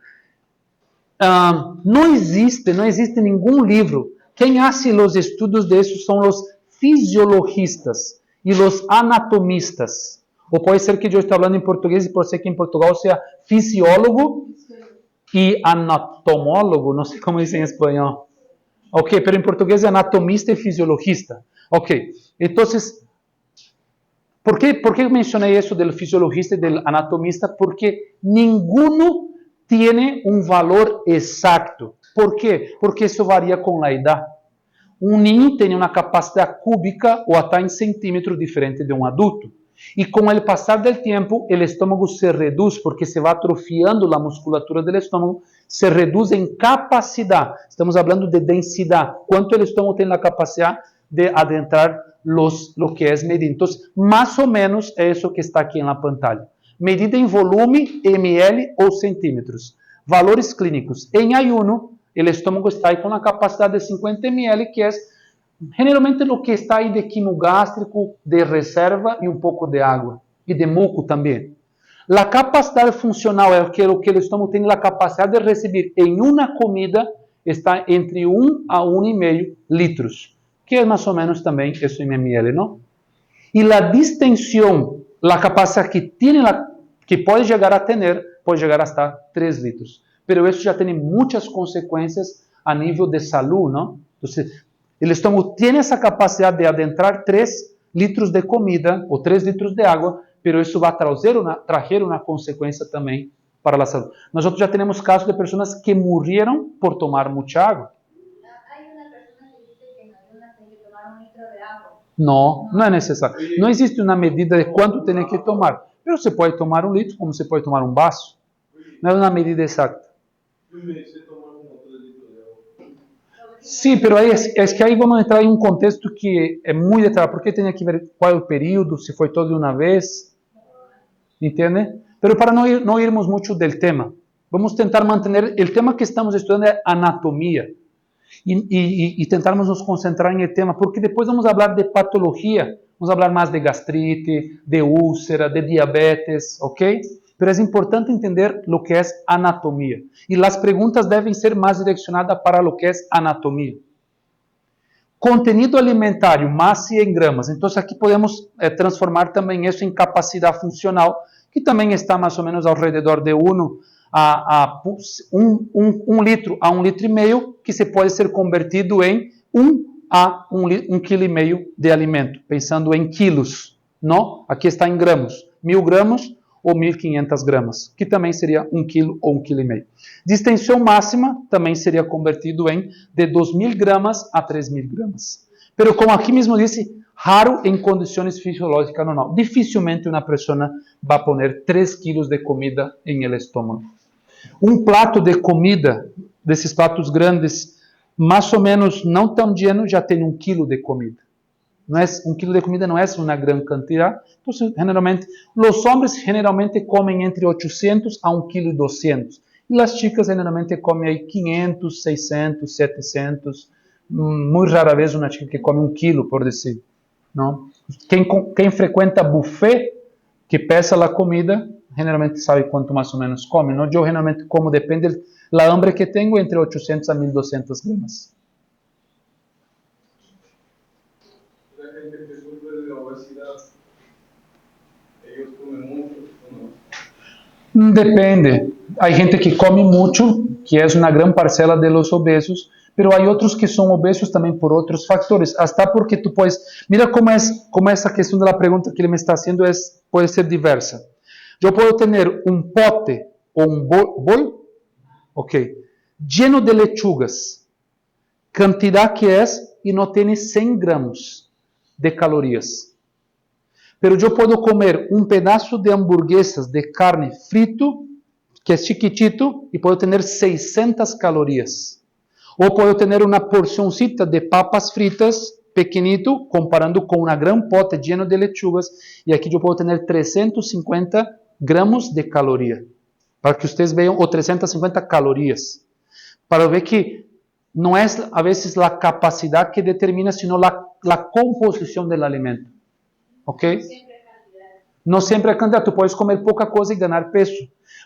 Não existe nenhum livro. Quem faz os estudos disso são os fisiologistas e os anatomistas. Ou pode ser que eu esteja falando em português e pode ser que em Portugal seja fisiólogo e anatomólogo, não sei como diz em espanhol. Ok, pero em português é anatomista e fisiologista. Ok, então, por que mencionei isso do fisiologista e do anatomista? Porque nenhum tem um valor exato. Por quê? Porque isso varia com a idade. Um niño tem uma capacidade cúbica ou até em centímetros diferente de um adulto. E com o passar do tempo, o estômago se reduz, porque se vai atrofiando a musculatura do estômago, se reduz em capacidade. Estamos falando de densidade. Quanto o estômago tem a capacidade de adentrar lo que é medido. Então, mais ou menos é isso que está aqui na pantalla. Medida em volume, ml ou centímetros. Valores clínicos. Em ayuno, o estômago está aí com a capacidade de 50 ml, que é generalmente o que está aí de quimo gástrico, de reserva e um pouco de água. E de muco também. A capacidade funcional é que o estômago tem a capacidade de receber em uma comida está entre 1 a 1,5 litros, que é mais ou menos também isso em ml, não? E a distensão, a capacidade que pode chegar a ter, pode chegar a estar 3 litros. Pero isso já tem muitas consequências a nível de saúde, não? Então, o estômago tem essa capacidade de adentrar 3 litros de comida ou 3 litros de água, pero isso vai trazer uma consequência também para a saúde. Nós já temos casos de pessoas que morreram por tomar muita água. Hay una persona que dice que en ayunas hay que tomar 1 litro de agua. Não é necessário. Não existe uma medida de quanto tem que tomar. Pero você pode tomar 1 litro, como você pode tomar um vaso. Não é uma medida exata. Sim, pero aí é que aí vamos entrar em um contexto que é muito detalhado, porque tem que ver qual é o período, se foi todo de uma vez, entende? Pero para não irmos muito do tema, vamos tentar manter, o tema que estamos estudando é anatomia, e tentarmos nos concentrar em tema, porque depois vamos falar de patologia, vamos falar mais de gastrite, de úlcera, de diabetes, ok? Pero é importante entender o que é anatomia. E as perguntas devem ser mais direcionadas para o que é anatomia. Contenido alimentar, massa em gramas. Então, aqui podemos transformar também isso em capacidade funcional, que também está mais ou menos ao redor de 1 1 litro a 1,5 litro, que se pode ser convertido em 1 a 1,5 kg de alimento, pensando em quilos, não? Aqui está em gramas, 1.000 gramas ou 1.500 gramas, que também seria 1 quilo ou 1,5 kg. Distensão máxima também seria convertido em de 2.000 gramas a 3.000 gramas. Pero como aqui mesmo disse, raro em condições fisiológicas normais. Dificilmente uma pessoa vai poner 3 quilos de comida em el estômago. Um prato de comida, desses pratos grandes, mais ou menos não tão lleno, já tem 1 quilo de comida. Não é, 1 quilo de comida não é uma grande quantidade. Então, generalmente, os homens generalmente comem entre 800 a 1,2 kg. E as chicas generalmente comem aí 500, 600, 700. Muito rara vez uma chica que come 1 quilo, por dizer. Não? Quem frequenta buffet, que pesa a comida, generalmente sabe quanto mais ou menos come. Não? Eu generalmente como, depende da hambre que tenho, entre 800 a 1.200 gramas. La gente que sufre de obesidad, ellos comen mucho o no. Depende. Há gente que come muito, que é uma grande parcela de los obesos, pero há outros que são obesos também por outros fatores. Hasta porque tu puedes... Mira como essa questão da pergunta que ele me está haciendo pode ser diversa. Eu posso ter um pote ou um bol, ok, lleno de lechugas, quantidade que é, e não tem 100 gramos de calorias. Pero eu posso comer um pedaço de hamburguesas de carne frito, que é chiquitito, e posso ter 600 calorias. Ou posso ter uma porçãozinha de papas fritas, pequenito, comparando com uma grande pote lleno de lechugas, e aqui eu posso ter 350 gramos de caloria. Para que vocês vejam, ou 350 calorias. Para ver que não é, a vezes, a capacidade que determina, sino a composição do alimento. Ok? Não sempre é quantidade. Tu podes comer pouca coisa e ganhar peso.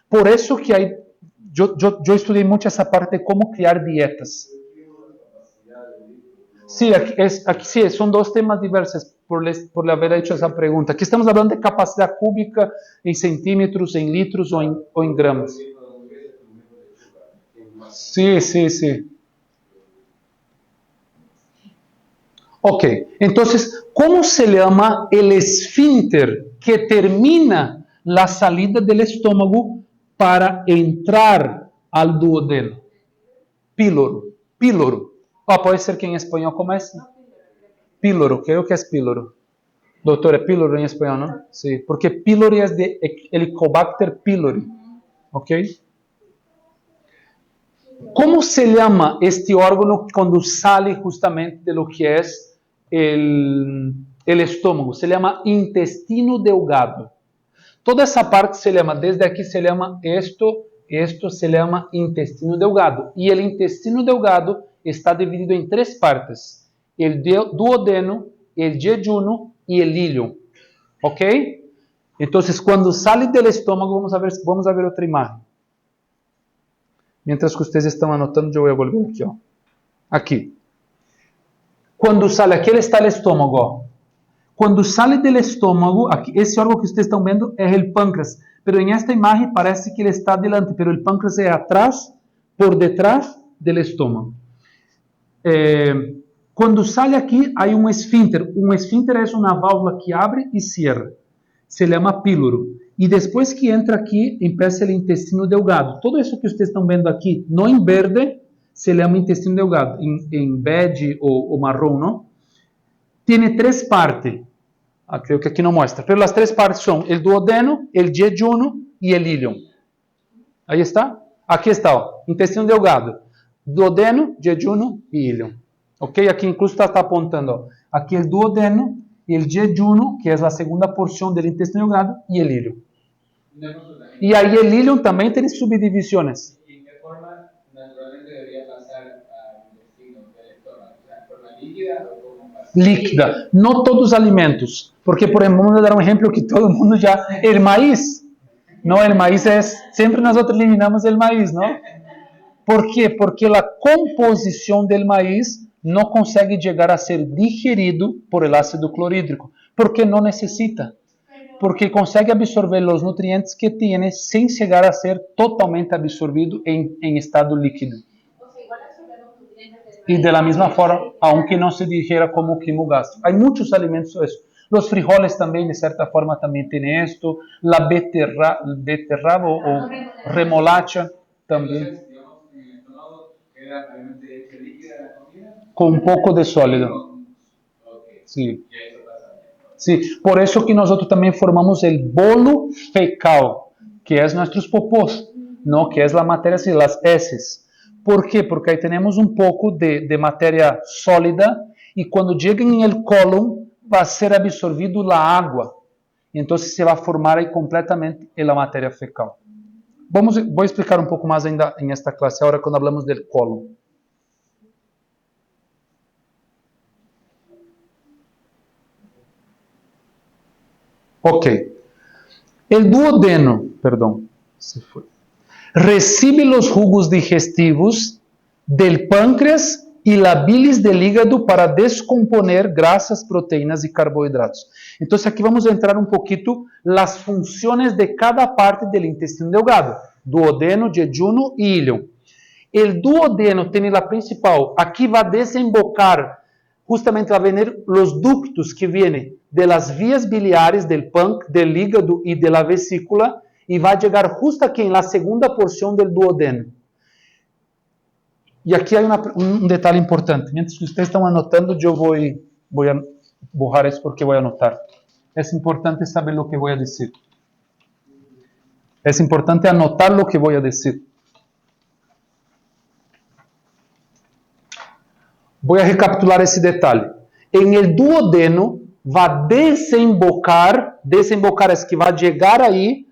Por isso que aí, eu estudei muito essa parte de como criar dietas. Sim, aqui sim, são dois temas diversos por haver hecho essa pergunta. Aqui estamos falando de capacidade cúbica em centímetros, em litros ou em gramas. Sim, sim, sim. Ok, então, como se chama o esfínter que termina a salida do estômago para entrar ao duodeno? Píloro. Píloro. Pode ser que em espanhol como é? Píloro, creo que é píloro. Doutor, é píloro em espanhol, não? Sim, porque pílori é de Helicobacter pylori. Ok? Como se chama este órgão quando sai justamente de lo que é el estômago? Se chama intestino delgado. Toda essa parte se chama, desde aqui se chama esto se chama intestino delgado. E o intestino delgado está dividido em 3 partes: o duodeno, o jejunum e o ileum. Ok? Então, quando sai do estômago, vamos ver outra imagem. Mientras que vocês estão anotando, eu vou volver aqui. Ó. Aqui. Quando sai, aqui está o estômago. Ó. Quando sai do estômago, aqui, esse órgão que vocês estão vendo é o pâncreas. Pero em esta imagem parece que ele está adelante, pero o pâncreas é atrás, por detrás do estômago. Quando sai aqui, há um esfínter. Um esfínter é uma válvula que abre e cierra. Se chama píloro. E depois que entra aqui, empieza o intestino delgado. Tudo isso que vocês estão vendo aqui, não em verde, se chama intestino delgado. Em bege ou marrom, não? Tem 3 partes. Creio que aqui não mostra. Mas as 3 partes são o duodeno, o jejunum e o ileum. Aí está? Aqui está, ó, intestino delgado. Duodeno, jejunum e ileum. Ok? Aqui incluso está apontando. Ó. Aqui o duodeno, o jejunum, que é a segunda porção do intestino delgado, e o ileum. E aí o ileum também tem subdivisões. ¿Y qué forma naturalmente debería pasar al intestino del estómago? O sea, ¿forma líquida o cómo pasa? Líquida. Não todos os alimentos. Porque, por exemplo, vamos dar um exemplo que todo mundo já... O maíz. Não, o maíz é... Sempre nós eliminamos o maíz, não? Por quê? Porque a composição do maíz não consegue chegar a ser digerido por el ácido clorídrico. Porque não necessita. Pero porque consegue absorber los nutrientes que tiene sin llegar a ser totalmente absorbido en estado líquido. O sea, igual absorbemos nutrientes del Y de la misma maíz. forma, aunque no se dijera como quimogástrico. Hay muchos alimentos eso. Los frijoles también, de cierta forma, también tienen esto. La beterraba o remolacha también, Entonces, digamos, en el estómago queda realmente leche líquida la comida. con un poco de sólido. Ok. Sí. Y eso pasa. Sí, por eso que nosotros también formamos el bolo fecal, que es nuestros popós, ¿no? Que es la materia, así, las heces. ¿Por qué? Porque ahí tenemos un poco de materia sólida y cuando llega en el colon va a ser absorbido la agua. Y entonces se va a formar ahí completamente en la materia fecal. Voy a explicar un poco más ainda en esta clase ahora cuando hablamos del colon. Ok. El duodeno, perdón, se fue, recibe los jugos digestivos del páncreas y la bilis del hígado para descomponer grasas, proteínas y carbohidratos. Entonces aquí vamos a entrar un poquito las funciones de cada parte del intestino delgado, duodeno, jejunum y íleon. El duodeno tiene la principal, aquí va a desembocar, justamente va a venir los ductos que vienen de las vías biliares del páncreas, del hígado y de la vesícula y va a llegar justo aquí en la segunda porción del duodeno. Y aquí hay un detalle importante. Mientras que ustedes están anotando, yo voy a borrar eso porque voy a anotar. Es importante saber lo que voy a decir. Es importante anotar lo que voy a decir. Voy a recapitular ese detalle. En el duodeno va a desembocar es que va a llegar ahí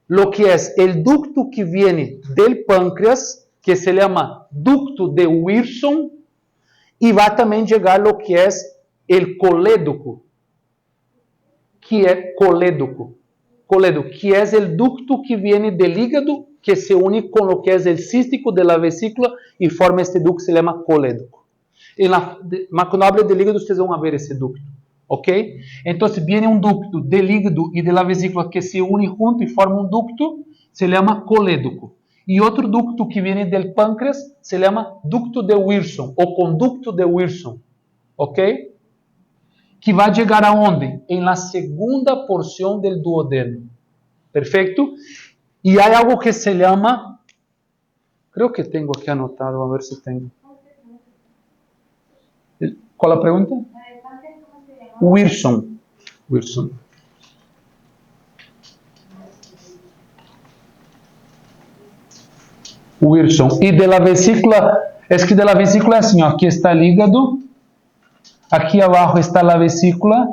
lo que es el ducto que viene del páncreas, que se llama ducto de Wilson, y va a también llegar lo que es el colédoco, que es colédoco, que es el ducto que viene del hígado, que se une con lo que es el cístico de la vesícula y forma este ducto que se llama colédoco. Cuando hablo del hígado, ustedes van a ver ese ducto. ¿Ok? Entonces viene un ducto del hígado y de la vesícula que se une junto y forma un ducto, se llama colédoco. Y otro ducto que viene del páncreas se llama ducto de Wilson o conducto de Wilson. ¿Ok? Que va a llegar a dónde? En la segunda porción del duodeno. ¿Perfecto? Y hay algo que se llama, creo que tengo aquí anotado, a ver si tengo. ¿Cuál es la pregunta? Wilson. Y de la vesícula, es que de la vesícula es así, aquí está el hígado, aquí abajo está la vesícula,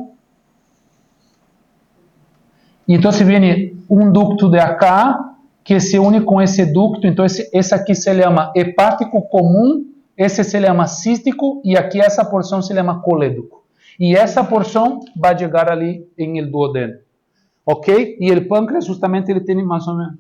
y entonces viene un ducto de acá que se une con ese ducto, entonces ese aquí se llama hepático común, ese se llama cístico y aquí esa porción se llama colédoco. Y esa porción va a llegar ali en el duodeno. ¿Ok? Y el páncreas justamente ele tiene más o menos.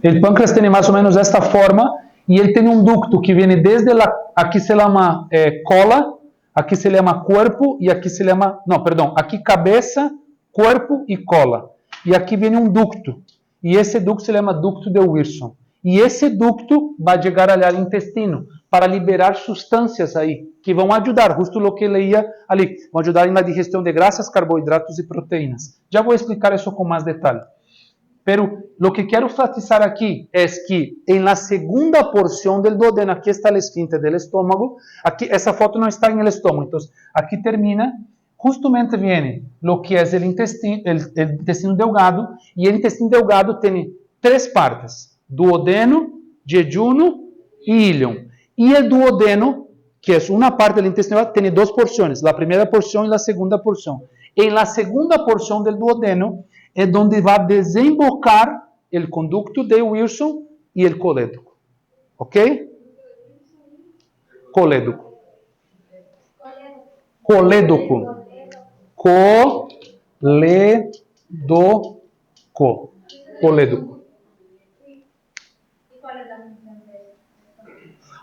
El páncreas tiene más o menos esta forma y él tiene un ducto que viene desde aquí se llama cola, aquí se llama cuerpo y aquí se llama, no, perdón, aquí cabeza, cuerpo y cola. Y aquí viene un ducto y ese ducto se llama ducto de Wilson. Y ese ducto va a llegar allá al intestino para liberar sustancias ahí que van a ayudar, justo lo que leía ali, van a ayudar en la digestión de grasas, carbohidratos y proteínas. Ya voy a explicar eso con más detalle. Pero lo que quiero enfatizar aquí es que en la segunda porción del duodeno, aquí está el esfínter del estómago, aquí esa foto no está en el estómago, entonces aquí termina, justamente viene lo que es el intestino delgado, y el intestino delgado tiene tres partes, duodeno, jejunum y íleon. Y el duodeno, que es una parte del intestino delgado, tiene dos porciones, la primera porción y la segunda porción. En la segunda porción del duodeno, es donde va a desembocar el conducto de Wilson y el colédoco. ¿Ok? Colédoco. Colédoco. Colédoco.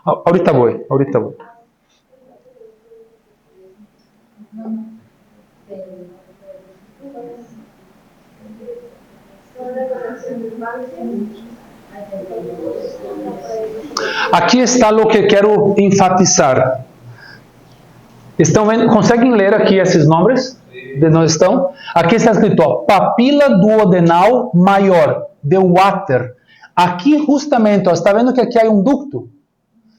Ahorita voy. Aqui está lo que quero enfatizar. Estão vendo? Conseguem ler aqui esses nomes? De onde estão? Aqui está escrito, ó, papila duodenal maior, de water. Aqui justamente, ó, está vendo que aqui há um ducto?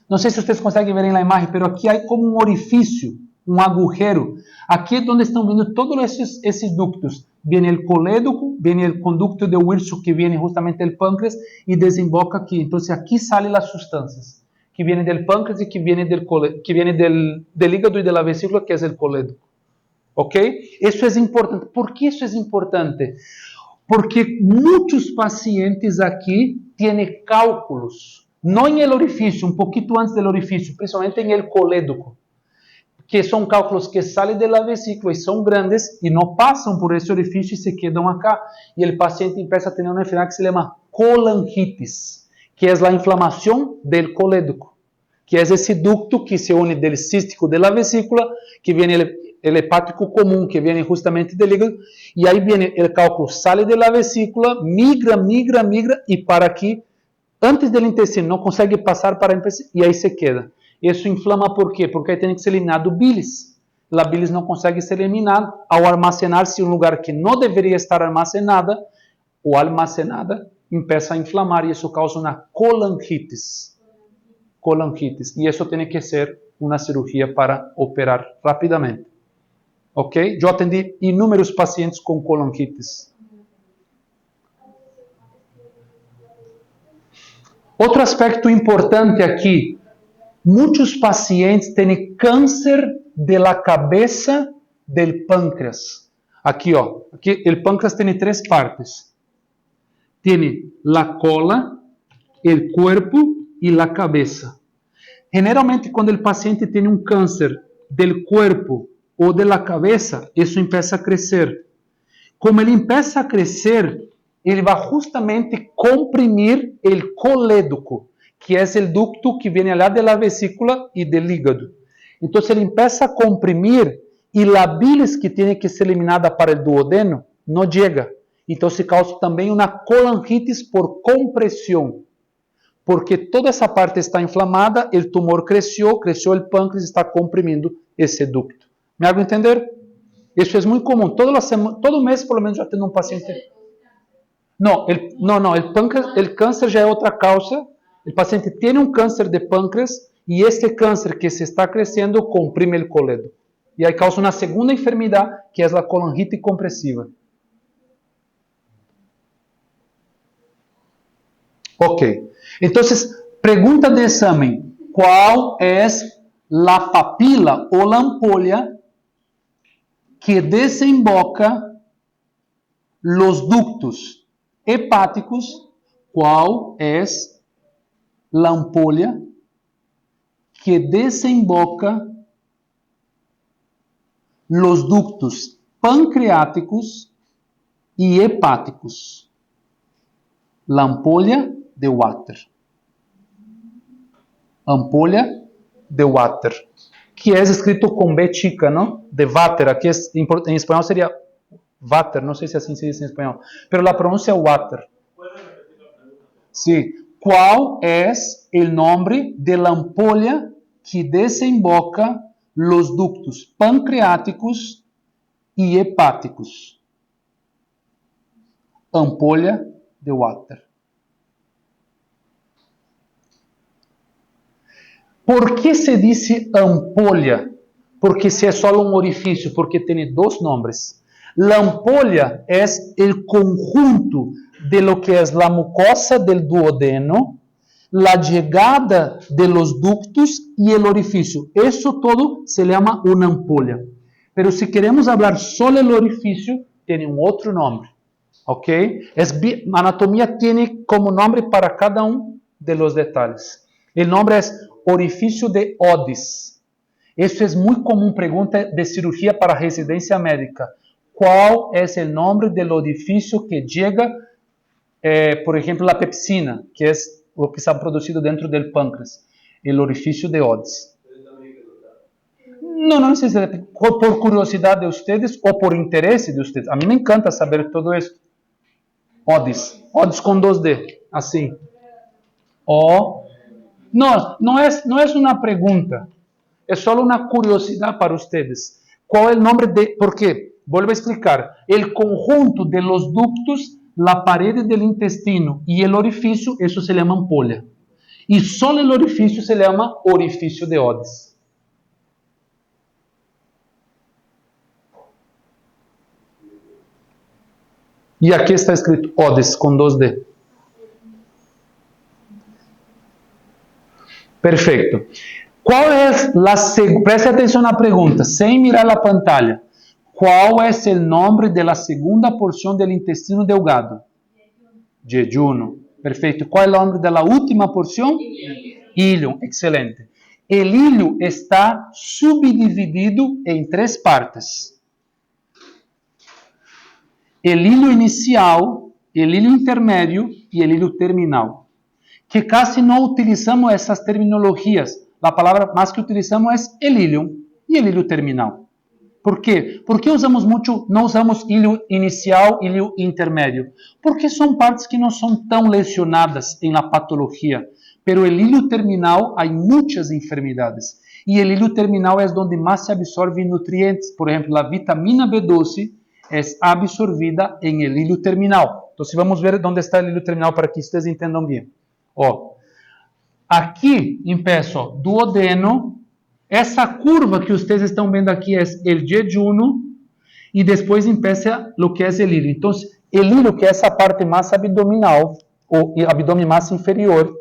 Não sei se vocês conseguem ver na imagem, mas aqui há como um orifício, um agujero. Aqui é onde estão vindo todos esses ductos. Viene o colédoco, viene o conducto de Wilson, que viene justamente do pâncreas e desemboca aqui. Então, aqui saem as substâncias que vienen del páncreas y que vienen del hígado y de la vesícula, que es el colédoco. ¿Ok? Eso es importante. ¿Por qué eso es importante? Porque muchos pacientes aquí tienen cálculos, no en el orificio, un poquito antes del orificio, principalmente en el colédoco, que son cálculos que salen de la vesícula y son grandes y no pasan por ese orificio y se quedan acá. Y el paciente empieza a tener una enfermedad que se llama colangitis, que es la inflamación del colédoco, que es ese ducto que se une del cístico de la vesícula, que viene el hepático común, que viene justamente del hígado, y ahí viene el cálculo, sale de la vesícula, migra, y para aquí, antes del intestino, no consegue pasar para el intestino, y ahí se queda. Eso inflama, ¿por qué? Porque ahí tiene que ser eliminado bilis. La bilis no consegue ser eliminada, ao armazenarse en un lugar que no debería estar armazenada, o almacenada, empieza a inflamar y eso causa una colangitis. Y eso tiene que ser una cirugía para operar rápidamente. ¿Ok? Yo atendí inúmeros pacientes con colangitis. Otro aspecto importante aquí. Muchos pacientes tienen cáncer de la cabeza del páncreas. Aquí, aquí el páncreas tiene 3 partes. Tiene la cola, el cuerpo y la cabeza. Generalmente, cuando el paciente tiene un cáncer del cuerpo o de la cabeza, eso empieza a crecer. Como ele empieza a crecer, ele vai justamente comprimir el colédoco, que es el ducto que viene allá de la vesícula y del hígado. Entonces, ele empieza a comprimir y la bilis que tiene que ser eliminada para el duodeno no llega. Então, se causa também uma colangitis por compressão, porque toda essa parte está inflamada, o tumor cresceu o pâncreas está comprimindo esse ducto. Me hago entender? Isso é muito comum. Todo mês, pelo menos, já tenho um paciente. Não, o câncer já é outra causa. O paciente tem um câncer de pâncreas e esse câncer que se está crescendo comprime o colédoco. E aí causa uma segunda enfermidade, que é a colangite compressiva. Ok. Entonces, pregunta de examen. ¿Cuál es la papila o la ampolla que desemboca los ductos hepáticos? ¿Cuál es la ampolla que desemboca los ductos pancreáticos y hepáticos? La ampolla de water. Ampolla de water. Que é escrito com B chica, não? De water. Aqui em espanhol seria water. Não sei se assim se diz em espanhol. Pero a pronúncia é water. Sí. ¿Cuál es el nombre de la ampolla que desemboca los ductos pancreáticos y hepáticos? Ampolla de water. ¿Por qué se dice ampolla? Porque si es solo un orificio, porque tiene 2 nombres. La ampolla es el conjunto de lo que es la mucosa del duodeno, la llegada de los ductos y el orificio. Eso todo se llama una ampolla. Pero si queremos hablar solo del orificio, tiene un otro nombre. ¿Ok? Anatomía tiene como nombre para cada uno de los detalles. El nombre es orificio de Odis. Eso es muy común, pregunta de cirugía para residencia médica. ¿Cuál es el nombre del orificio que llega, por ejemplo, la pepsina, que es lo que está producido dentro del páncreas? el orificio de Odis. No necesariamente, por curiosidad de ustedes o por interés de ustedes. A mí me encanta saber todo esto. Odis con 2D, así. No es una pregunta, es solo una curiosidad para ustedes. ¿Cuál es el nombre de...? ¿Por qué? Vuelvo a explicar. El conjunto de los ductos, la pared del intestino y el orificio, eso se llama ampolla. Y solo el orificio se llama orificio de Odis. Y aquí está escrito Odis con 2D. Perfecto. ¿Cuál es la preste atención a la pregunta, sin mirar la pantalla. ¿Cuál es el nombre de la segunda porción del intestino delgado? Jejunum. Perfecto. ¿Cuál es el nombre de la última porción? Ilium. Excelente. El ilium está subdividido en 3 partes. El hilo inicial, el hilo intermedio y el hilo terminal. Que casi no utilizamos esas terminologías. La palabra más que utilizamos es el ilium y el hilo terminal. ¿Por qué? Porque no usamos hilo inicial y hilo intermedio. Porque son partes que no son tan lesionadas en la patología. Pero el hilo terminal hay muchas enfermedades. Y el hilo terminal es donde más se absorben nutrientes. Por ejemplo, la vitamina B12 es absorvida en el hilo terminal. Entonces vamos a ver dónde está el hilo terminal para que ustedes entendan bien. Aquí empiezo duodeno. Essa curva que vocês estão vendo aqui é o jejunum e depois empieza lo que é o hilo. Então, o hilo, que é essa parte mais abdominal, ou abdômen mais inferior,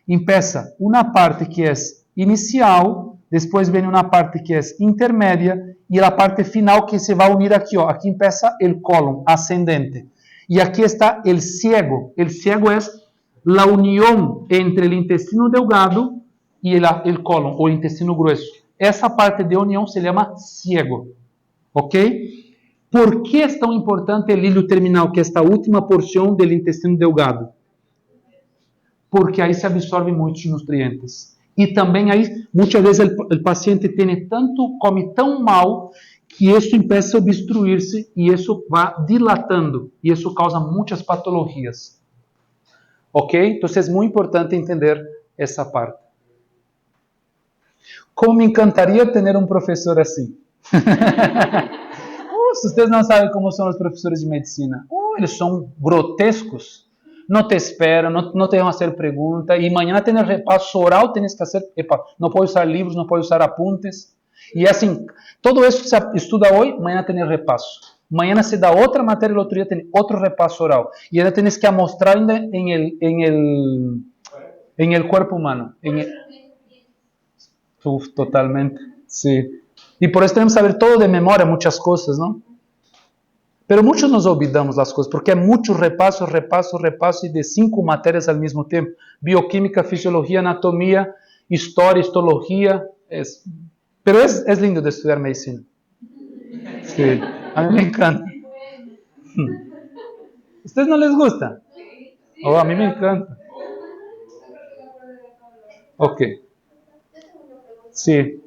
empieza uma parte que é inicial, depois vem uma parte que é intermédia e a parte final que se vai unir aqui. Aqui empieza o cólon ascendente. E aqui está o ciego. O ciego é a união entre o intestino delgado y el colon o intestino grueso. Esa parte de unión se llama ciego. ¿Ok? ¿Por qué es tan importante el hilo terminal, que es esta última porción del intestino delgado? Porque ahí se absorben muchos nutrientes. Y también ahí, muchas veces el paciente come tan mal, que eso empieza a obstruirse y eso va dilatando. Y eso causa muchas patologías. ¿Ok? Entonces es muy importante entender esa parte. Como me encantaría tener un profesor así. Ustedes no saben cómo son los profesores de medicina. Ellos son grotescos. No te esperan, no te van a hacer preguntas. Y mañana tienes repaso oral, tienes que hacer... no puedes usar libros, no puedes usar apuntes. Y así, todo eso se estuda hoy, mañana tienes repaso. Mañana se da otra materia, el otro día tienes otro repaso oral. Y ahora tienes que mostrar en el cuerpo humano. Totalmente, sí. Y por eso tenemos que saber todo de memoria, muchas cosas, ¿no? Pero muchos nos olvidamos las cosas, porque hay mucho repaso, y de 5 materias al mismo tiempo. Bioquímica, fisiología, anatomía, historia, histología. Pero es lindo de estudiar medicina. Sí, a mí me encanta. ¿A ustedes no les gusta? A mí me encanta. Ok. Sí. En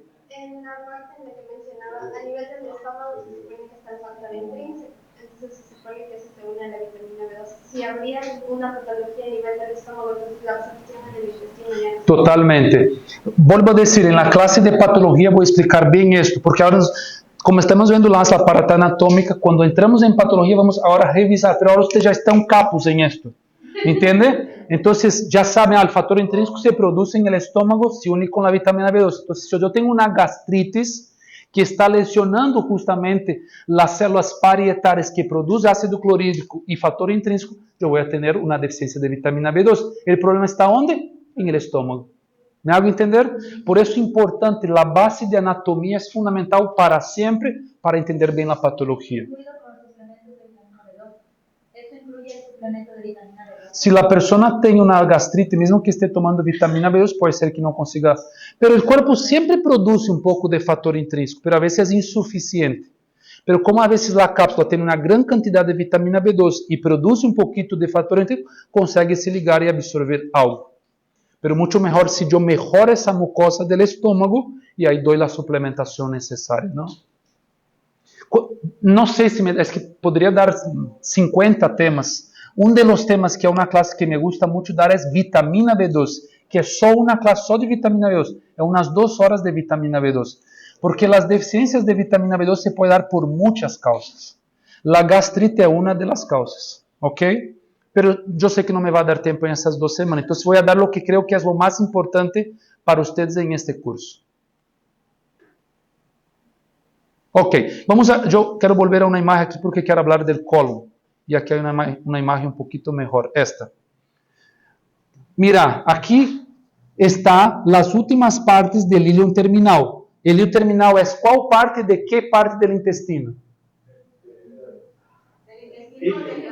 la parte en la que mencionaba, a nivel del estómago se supone que está el factor intrínseco, entonces se supone que eso se une a la vitamina B12. Si habría alguna patología a nivel del estómago, entonces la absorción en el intestino ya... Totalmente. Vuelvo a decir, en la clase de patología voy a explicar bien esto, porque ahora, como estamos viendo la parte anatómica, cuando entramos en patología vamos ahora a revisar, pero ahora ustedes ya están capos en esto. ¿Entiende? Entonces ya saben, el factor intrínseco se produce en el estómago, se une con la vitamina B12. Entonces, si yo tengo una gastritis que está lesionando justamente las células parietales que producen ácido clorhídrico y factor intrínseco, yo voy a tener una deficiencia de vitamina B12. ¿El problema está dónde? En el estómago. ¿Me hago entender? Por eso es importante, la base de anatomía es fundamental para siempre, para entender bien la patología. Eso incluye el suplemento de vitamina B12. Si la persona tiene una gastrite, mismo que esté tomando vitamina B2, puede ser que no consiga. Pero el cuerpo siempre produce un poco de factor intrínseco, pero a veces es insuficiente. Pero como a veces la cápsula tiene una gran cantidad de vitamina B2 y produce un poquito de factor intrínseco, consigue se ligar y absorber algo. pero mucho mejor si yo mejoro esa mucosa del estómago y ahí doy la suplementación necesaria, ¿no? No sé si es que podría dar 50 temas. Uno de los temas que es una clase que me gusta mucho dar es vitamina B2, que es solo una clase só de vitamina B2, es unas 2 horas de vitamina B2, porque las deficiencias de vitamina B2 se pueden dar por muchas causas. La gastrite es una de las causas, ¿ok? Pero yo sé que no me va a dar tiempo en esas 2 semanas, entonces voy a dar lo que creo que es lo más importante para ustedes en este curso. Ok, yo quiero volver a una imagen aquí porque quiero hablar del colon. Y aquí hay una imagen un poquito mejor, esta. Mira, aquí están las últimas partes del hilo terminal. El hilo terminal es ¿cuál parte de qué parte del intestino?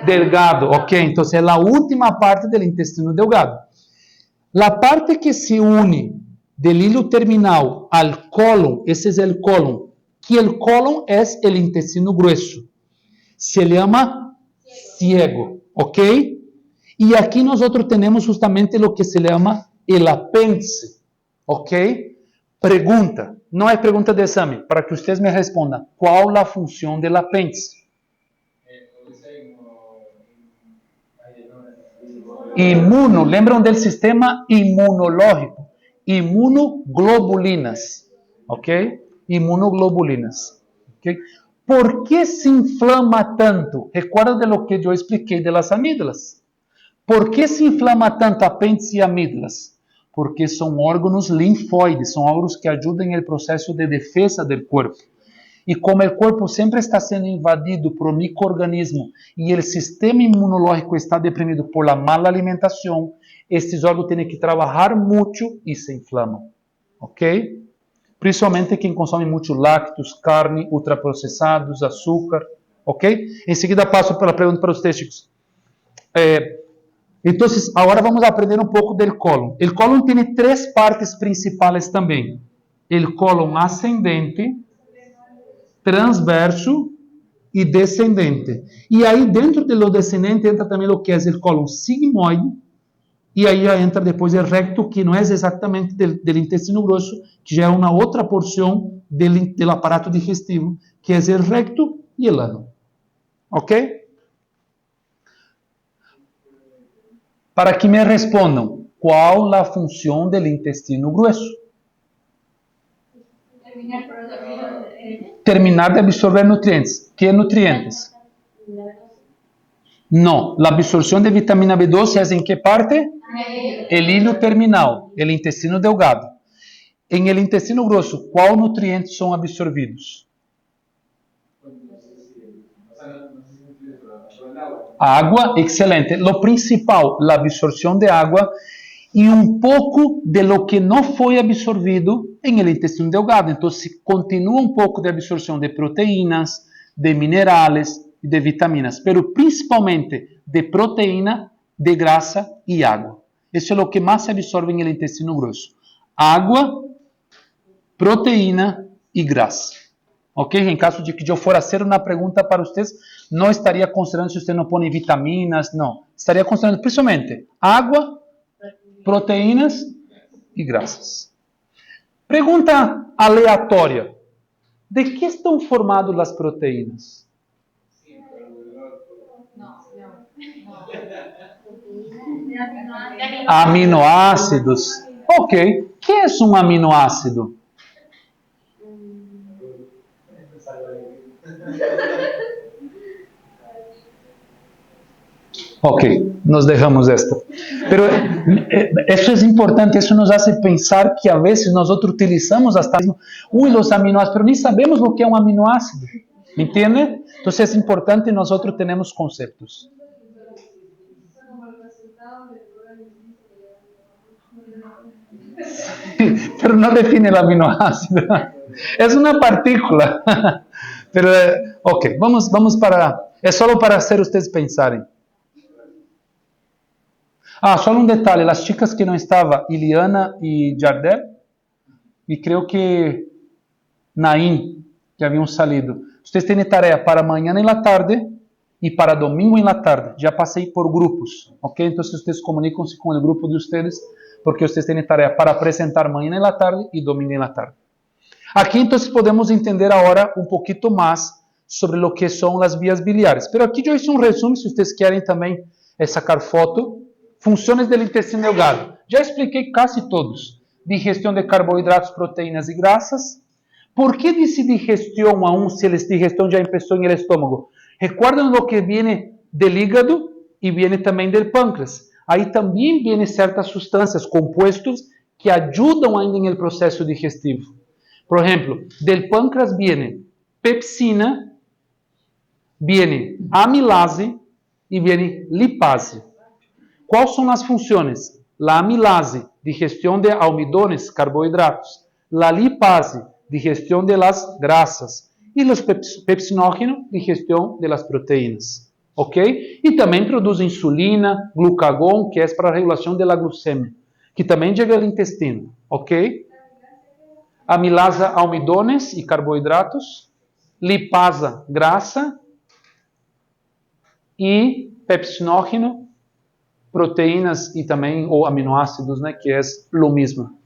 Delgado, ok, entonces es la última parte del intestino delgado. La parte que se une del hilo terminal al colon, ese es el colon, que el colon es el intestino grueso. Se llama ciego, ¿ok? Y aquí nosotros tenemos justamente lo que se llama el apéndice, ¿ok? Pregunta, no hay pregunta de examen, para que ustedes me respondan, ¿cuál es la función del apéndice? Inmuno, lembram del sistema inmunológico, inmunoglobulinas, ¿ok? Inmunoglobulinas, ¿ok? ¿Por qué se inflama tanto? Recuerda de lo que yo expliqué de las amígdalas. ¿Por qué se inflama tanto apéndice y amígdalas? Porque son órganos linfoides, son órganos que ayudan en el proceso de defensa del cuerpo. Y como el cuerpo siempre está siendo invadido por microorganismos y el sistema inmunológico está deprimido por la mala alimentación, estos órganos tienen que trabajar mucho y se inflaman. ¿Ok? Principalmente quem consome muito lácteos, carne, ultraprocessados, açúcar, ok? Em seguida passo para a pergunta para os chicos. Então, agora vamos aprender um pouco do cólon. O cólon tem 3 partes principais também. O cólon ascendente, transverso e descendente. E aí, dentro do descendente, entra também o que é o cólon sigmoide, e aí entra depois o recto, que não é exatamente do intestino grosso, que já é uma outra porção do aparato digestivo, que é o recto e o ano. Ok? Para que me respondam, qual a função do intestino grosso? Terminar de absorver nutrientes. Que nutrientes? No, la absorción de vitamina B12 es ¿en qué parte? El hilo terminal, el intestino delgado. En el intestino grueso, ¿cuáles nutrientes son absorbidos? Agua, excelente. Lo principal, la absorción de agua y un poco de lo que no fue absorbido en el intestino delgado. Entonces, continúa un poco de absorción de proteínas, de minerales, de vitaminas, pero principalmente de proteína, de grasa y agua. Eso es lo que más se absorbe en el intestino grueso. Agua, proteína y grasa. Ok? En caso de que yo fuera a hacer una pregunta para ustedes, no estaría considerando si usted no pone vitaminas, no. Estaría considerando principalmente agua, proteínas y grasas. Pregunta aleatória. ¿De qué están formadas las proteínas? Aminoácidos. Ok. ¿Qué es un aminoácido? Ok, nos dejamos esto. Pero eso es importante, eso nos hace pensar que a veces nosotros utilizamos hasta los aminoácidos, pero ni sabemos lo que es un aminoácido. ¿Me entiende? Entonces es importante nosotros tenemos conceptos. Pero no define el aminoácido. Es una partícula. Pero, ok, vamos para... Es solo para hacer ustedes pensarem. Ah, só um detalhe, as chicas que não estavam, Iliana e Jardel, e creio que Naim, que haviam salido. Vocês têm tarefa para amanhã em la tarde e para domingo em la tarde. Já passei por grupos, ok? Então, vocês comunicam-se com o grupo de vocês porque ustedes tienen tarea para presentar mañana en la tarde y domingo en la tarde. Aquí entonces podemos entender ahora un poquito más sobre lo que son las vías biliares. Pero aquí yo hice un resumen, si ustedes quieren también sacar foto. Funciones del intestino delgado. Ya expliqué casi todos. Digestión de carbohidratos, proteínas y grasas. ¿Por qué dice digestión aún si la digestión ya empezó en el estómago? Recuerden lo que viene del hígado y viene también del páncreas. Ahí también vienen ciertas sustancias, compuestos que ayudan ainda en el proceso digestivo. Por ejemplo, del páncreas viene pepsina, viene amilase y viene lipase. ¿Cuáles son las funciones? La amilase, digestión de almidones, carbohidratos. La lipase, digestión de las grasas. Y los pepsinógenos, digestión de las proteínas. ¿Ok? Y también produce insulina, glucagón, que es para la regulación de la glucemia, que también llega al intestino. ¿Ok? Amilasa, almidones y carbohidratos. Lipasa, grasa. Y pepsinógeno, proteínas y también o aminoácidos, ¿no? Que es lo mismo.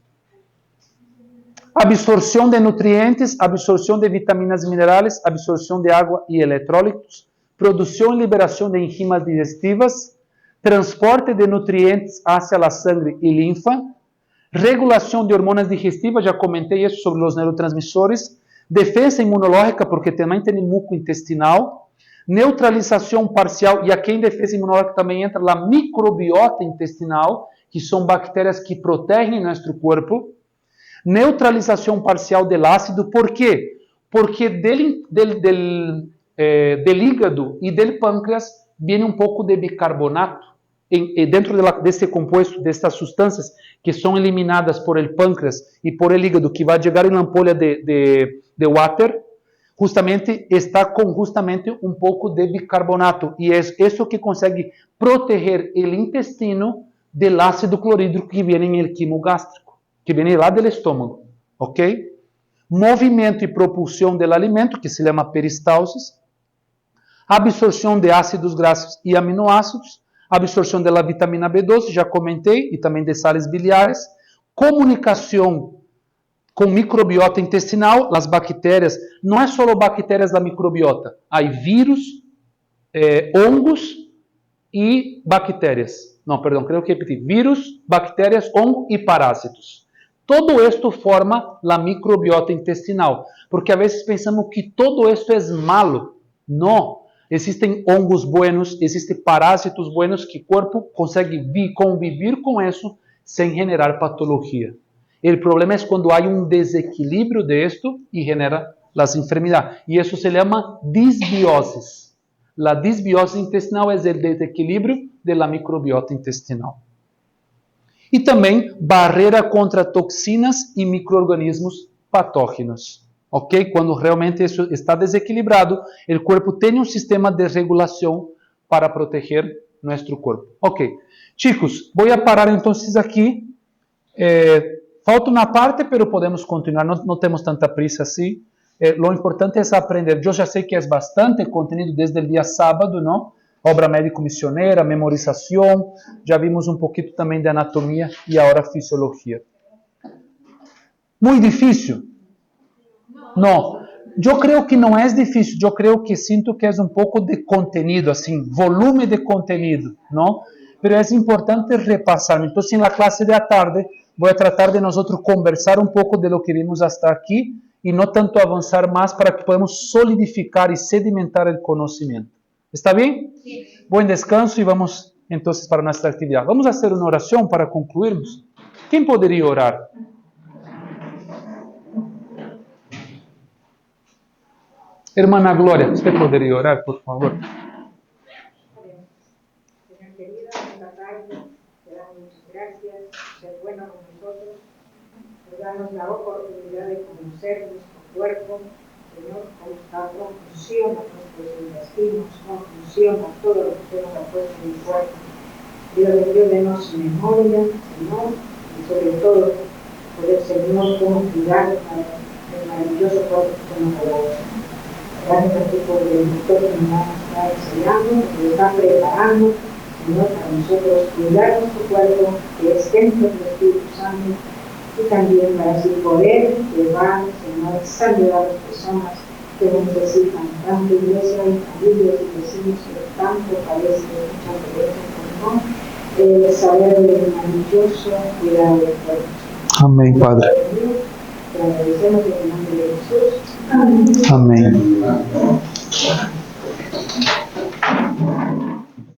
Absorción de nutrientes, absorción de vitaminas y minerales, absorción de agua y electrolitos, producción y liberación de enzimas digestivas, transporte de nutrientes hacia la sangre y linfa, regulación de hormonas digestivas, ya comenté eso sobre los neurotransmisores, defensa inmunológica porque también tiene muco intestinal, neutralización parcial, y aquí en defensa inmunológica también entra la microbiota intestinal, que son bacterias que protegen nuestro cuerpo, neutralización parcial del ácido. ¿Por qué? Porque del hígado y del páncreas viene un poco de bicarbonato dentro de este compuesto, de estas sustancias que son eliminadas por el páncreas y por el hígado, que va a llegar en la ampolla de water. Justamente está con justamente un poco de bicarbonato, y es eso que consegue proteger el intestino del ácido clorhídrico que viene en el quimo gástrico, que viene lá del estómago, ¿ok? Movimiento y propulsión del alimento, que se llama peristalsis, absorción de ácidos grasos y aminoácidos, absorción de la vitamina B12, ya comenté, y también de sales biliares, comunicación con microbiota intestinal, las bacterias, no es solo bacterias da microbiota, hay virus, hongos y bacterias. No, perdón, creo que repetí. Virus, bacterias, hongos y parásitos. Todo esto forma la microbiota intestinal, porque a veces pensamos que todo esto es malo. No, existen hongos buenos, existen parásitos buenos que el cuerpo consegue convivir con eso sin generar patología. El problema es cuando hay un desequilibrio de esto y genera las enfermedades. Y eso se llama disbiosis. La disbiosis intestinal es el desequilibrio de la microbiota intestinal. Y también barrera contra toxinas y microorganismos patógenos. ¿Ok? Cuando realmente eso está desequilibrado, el cuerpo tiene un sistema de regulación para proteger nuestro cuerpo. Ok, chicos, voy a parar entonces aquí. Falta una parte, pero podemos continuar, no tenemos tanta prisa así. Lo importante es aprender. Yo ya sé que es bastante contenido desde el día sábado, ¿no? Obra médico-misionera, memorización, ya vimos un poquito también de anatomía y ahora fisiología. ¿Muy difícil? No, yo creo que no es difícil, yo creo que siento que es un poco de contenido, así, volumen de contenido, ¿no? Pero es importante repasar. Entonces, en la clase de la tarde, voy a tratar de nosotros conversar un poco de lo que vimos hasta aquí y no tanto avanzar más para que podamos solidificar y sedimentar el conocimiento. ¿Está bien? Sí. Buen descanso y vamos entonces para nuestra actividad. Vamos a hacer una oración para concluirnos. ¿Quién podría orar? Hermana Gloria, usted podría orar, por favor. Señor querido, esta tarde te damos muchas gracias por ser bueno con nosotros, por darnos la oportunidad de conocer nuestro cuerpo, Señor, dar conclusión a nuestros intestinos, conclusión a todo lo que usted nos ha puesto en el cuerpo. Pido que Dios denos memoria, Señor, y sobre todo poder, Señor, cómo cuidar el maravilloso cuerpo que usted nos ha dado. Gracias a ti por el doctor que nos está enseñando, que nos está preparando, Señor, para nosotros cuidar nuestro cuerpo, que es templo del Espíritu Santo, y también para así poder llevar, Señor, sanidad a las personas que lo necesitan, tanto iglesia y familias y vecinos que tanto padecen muchas veces, Señor, saber del maravilloso cuidado del cuerpo. Amén, Padre. Te agradecemos en el nombre de Jesús. Amén. Amén.